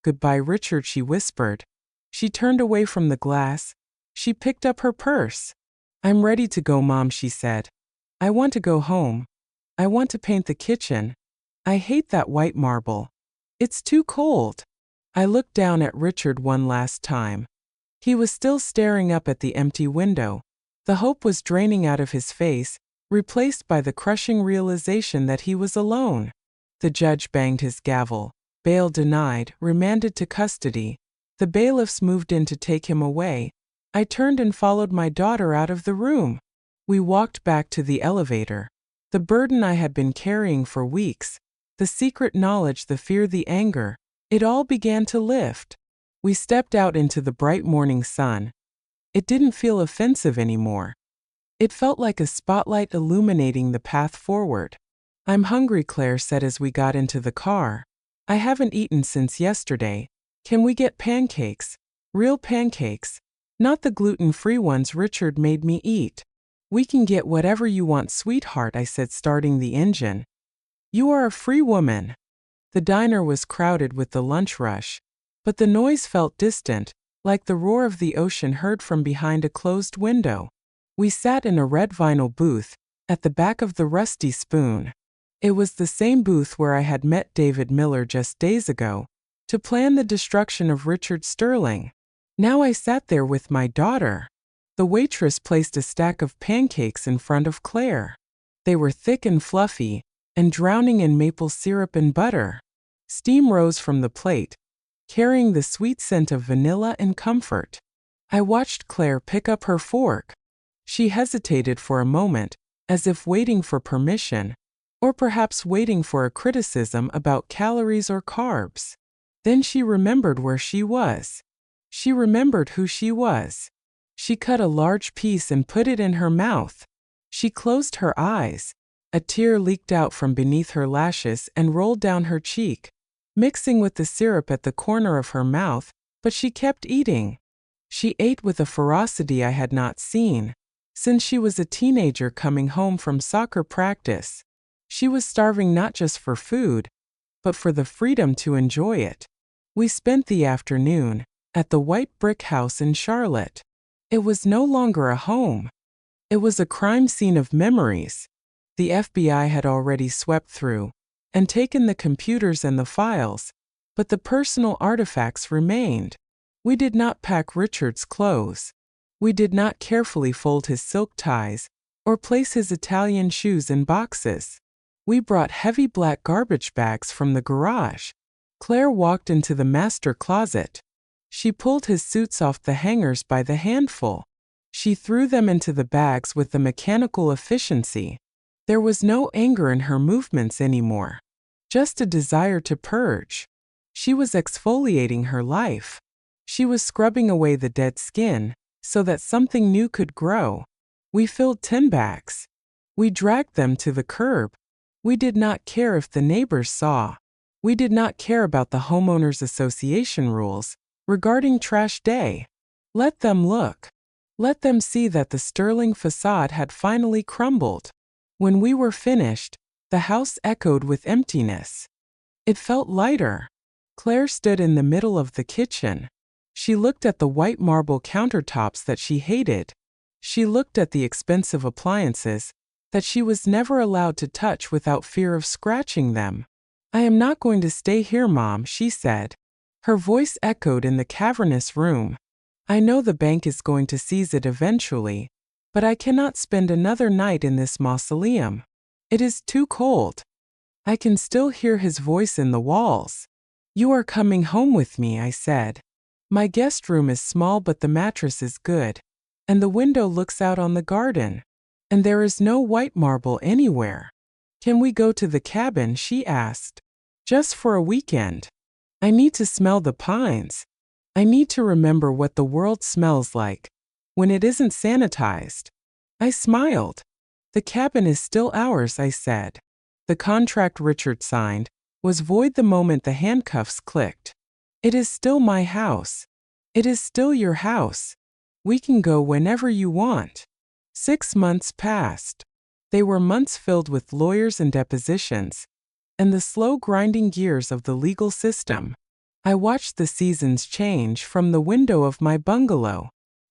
[SPEAKER 1] Goodbye, Richard, she whispered. She turned away from the glass. She picked up her purse. I'm ready to go, Mom, she said. I want to go home. I want to paint the kitchen. I hate that white marble. It's too cold. I looked down at Richard one last time. He was still staring up at the empty window. The hope was draining out of his face, replaced by the crushing realization that he was alone. The judge banged his gavel. Bail denied, remanded to custody. The bailiffs moved in to take him away. I turned and followed my daughter out of the room. We walked back to the elevator. The burden I had been carrying for weeks, the secret knowledge, the fear, the anger, it all began to lift. We stepped out into the bright morning sun. It didn't feel offensive anymore. It felt like a spotlight illuminating the path forward. I'm hungry, Claire said as we got into the car. I haven't eaten since yesterday. Can we get pancakes? Real pancakes. Not the gluten-free ones Richard made me eat. We can get whatever you want, sweetheart, I said, starting the engine. You are a free woman. The diner was crowded with the lunch rush, but the noise felt distant, like the roar of the ocean heard from behind a closed window. We sat in a red vinyl booth, at the back of the Rusty Spoon. It was the same booth where I had met David Miller just days ago, to plan the destruction of Richard Sterling. Now I sat there with my daughter. The waitress placed a stack of pancakes in front of Claire. They were thick and fluffy, and drowning in maple syrup and butter. Steam rose from the plate, carrying the sweet scent of vanilla and comfort. I watched Claire pick up her fork. She hesitated for a moment, as if waiting for permission, or perhaps waiting for a criticism about calories or carbs. Then she remembered where she was. She remembered who she was. She cut a large piece and put it in her mouth. She closed her eyes. A tear leaked out from beneath her lashes and rolled down her cheek, mixing with the syrup at the corner of her mouth, but she kept eating. She ate with a ferocity I had not seen since she was a teenager coming home from soccer practice. She was starving not just for food, but for the freedom to enjoy it. We spent the afternoon at the white brick house in Charlotte. It was no longer a home. It was a crime scene of memories. The FBI had already swept through and taken the computers and the files, but the personal artifacts remained. We did not pack Richard's clothes. We did not carefully fold his silk ties or place his Italian shoes in boxes. We brought heavy black garbage bags from the garage. Claire walked into the master closet. She pulled his suits off the hangers by the handful. She threw them into the bags with the mechanical efficiency. There was no anger in her movements anymore, just a desire to purge. She was exfoliating her life. She was scrubbing away the dead skin so that something new could grow. We filled tin bags. We dragged them to the curb. We did not care if the neighbors saw. We did not care about the homeowners association rules regarding trash day. Let them look. Let them see that the sterling facade had finally crumbled. When we were finished, the house echoed with emptiness. It felt lighter. Claire stood in the middle of the kitchen. She looked at the white marble countertops that she hated. She looked at the expensive appliances that she was never allowed to touch without fear of scratching them. "I am not going to stay here, Mom," she said. Her voice echoed in the cavernous room. "I know the bank is going to seize it eventually, but I cannot spend another night in this mausoleum. It is too cold." I can still hear his voice in the walls. "You are coming home with me," I said. "My guest room is small, but the mattress is good, and the window looks out on the garden, and there is no white marble anywhere." "Can we go to the cabin?" she asked. "Just for a weekend. I need to smell the pines. I need to remember what the world smells like when it isn't sanitized." I smiled. "The cabin is still ours," I said. The contract Richard signed was void the moment the handcuffs clicked. "It is still my house. It is still your house. We can go whenever you want." 6 months passed. They were months filled with lawyers and depositions, and the slow grinding gears of the legal system. I watched the seasons change from the window of my bungalow.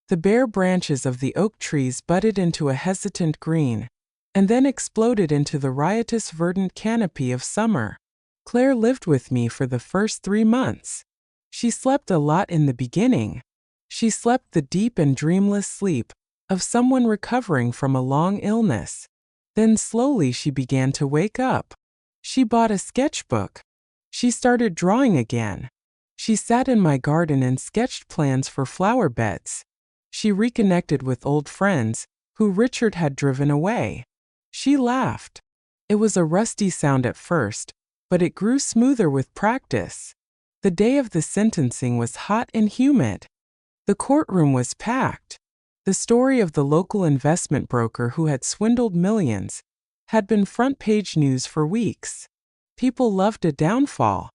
[SPEAKER 1] The bare branches of the oak trees budded into a hesitant green, and then exploded into the riotous verdant canopy of summer. Claire lived with me for the first 3 months. She slept a lot in the beginning. She slept the deep and dreamless sleep of someone recovering from a long illness. Then slowly she began to wake up. She bought a sketchbook. She started drawing again. She sat in my garden and sketched plans for flower beds. She reconnected with old friends who Richard had driven away. She laughed. It was a rusty sound at first, but it grew smoother with practice. The day of the sentencing was hot and humid. The courtroom was packed. The story of the local investment broker who had swindled millions had been front-page news for weeks. People loved a downfall.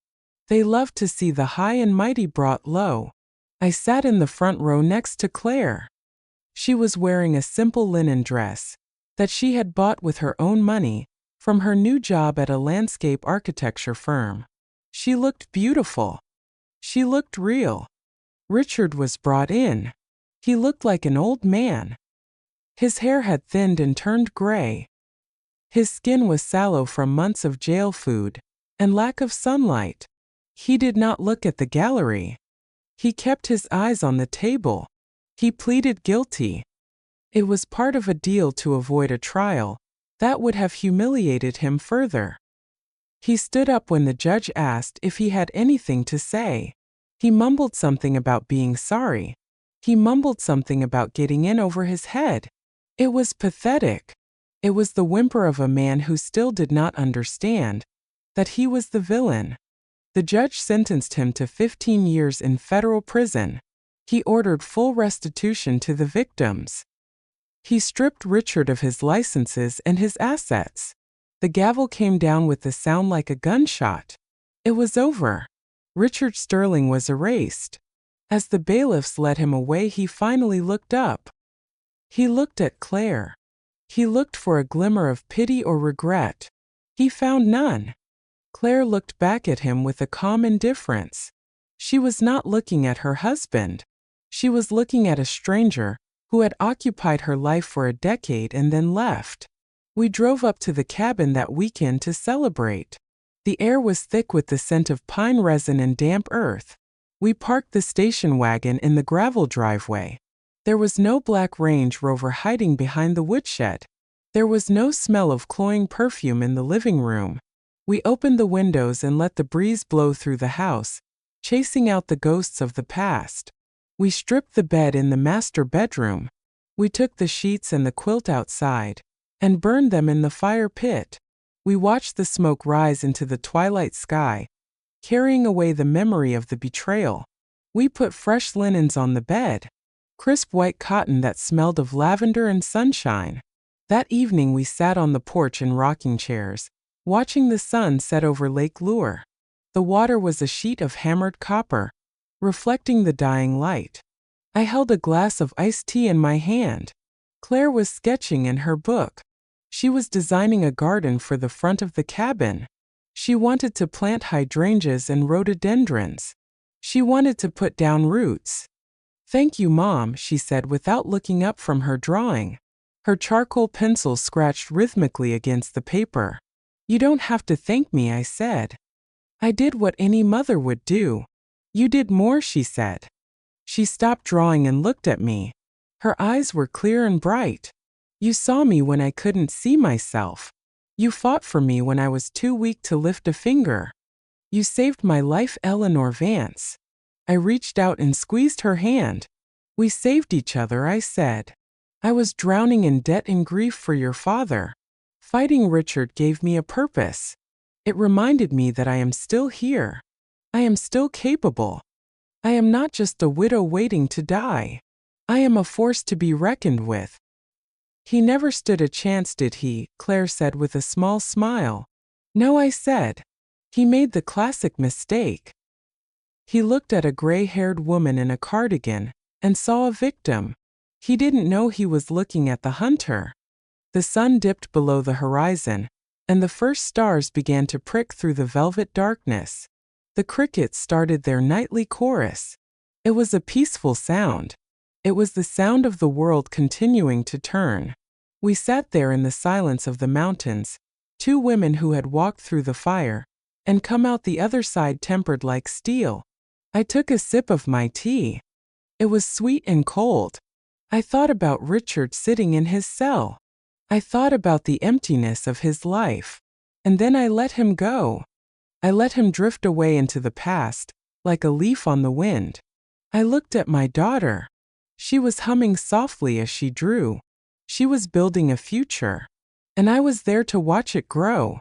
[SPEAKER 1] They loved to see the high and mighty brought low. I sat in the front row next to Claire. She was wearing a simple linen dress that she had bought with her own money from her new job at a landscape architecture firm. She looked beautiful. She looked real. Richard was brought in. He looked like an old man. His hair had thinned and turned gray. His skin was sallow from months of jail food and lack of sunlight. He did not look at the gallery. He kept his eyes on the table. He pleaded guilty. It was part of a deal to avoid a trial that would have humiliated him further. He stood up when the judge asked if he had anything to say. He mumbled something about being sorry. He mumbled something about getting in over his head. It was pathetic. It was the whimper of a man who still did not understand that he was the villain. The judge sentenced him to 15 years in federal prison. He ordered full restitution to the victims. He stripped Richard of his licenses and his assets. The gavel came down with a sound like a gunshot. It was over. Richard Sterling was erased. As the bailiffs led him away, he finally looked up. He looked at Claire. He looked for a glimmer of pity or regret. He found none. Claire looked back at him with a calm indifference. She was not looking at her husband. She was looking at a stranger who had occupied her life for a decade and then left. We drove up to the cabin that weekend to celebrate. The air was thick with the scent of pine resin and damp earth. We parked the station wagon in the gravel driveway. There was no black Range Rover hiding behind the woodshed. There was no smell of cloying perfume in the living room. We opened the windows and let the breeze blow through the house, chasing out the ghosts of the past. We stripped the bed in the master bedroom. We took the sheets and the quilt outside and burned them in the fire pit. We watched the smoke rise into the twilight sky, carrying away the memory of the betrayal. We put fresh linens on the bed, crisp white cotton that smelled of lavender and sunshine. That evening we sat on the porch in rocking chairs, watching the sun set over Lake Lure. The water was a sheet of hammered copper, reflecting the dying light. I held a glass of iced tea in my hand. Claire was sketching in her book. She was designing a garden for the front of the cabin. She wanted to plant hydrangeas and rhododendrons. She wanted to put down roots. "Thank you, Mom," she said without looking up from her drawing. Her charcoal pencil scratched rhythmically against the paper. "You don't have to thank me," I said. "I did what any mother would do." "You did more," she said. She stopped drawing and looked at me. Her eyes were clear and bright. "You saw me when I couldn't see myself. You fought for me when I was too weak to lift a finger. You saved my life, Eleanor Vance." I reached out and squeezed her hand. "We saved each other," I said. "I was drowning in debt and grief for your father. Fighting Richard gave me a purpose. It reminded me that I am still here. I am still capable. I am not just a widow waiting to die. I am a force to be reckoned with." "He never stood a chance, did he?" Claire said with a small smile. "No," I said. "He made the classic mistake. He looked at a gray-haired woman in a cardigan and saw a victim. He didn't know he was looking at the hunter." The sun dipped below the horizon, and the first stars began to prick through the velvet darkness. The crickets started their nightly chorus. It was a peaceful sound. It was the sound of the world continuing to turn. We sat there in the silence of the mountains, two women who had walked through the fire and come out the other side tempered like steel. I took a sip of my tea. It was sweet and cold. I thought about Richard sitting in his cell. I thought about the emptiness of his life. And then I let him go. I let him drift away into the past, like a leaf on the wind. I looked at my daughter. She was humming softly as she drew. She was building a future. And I was there to watch it grow.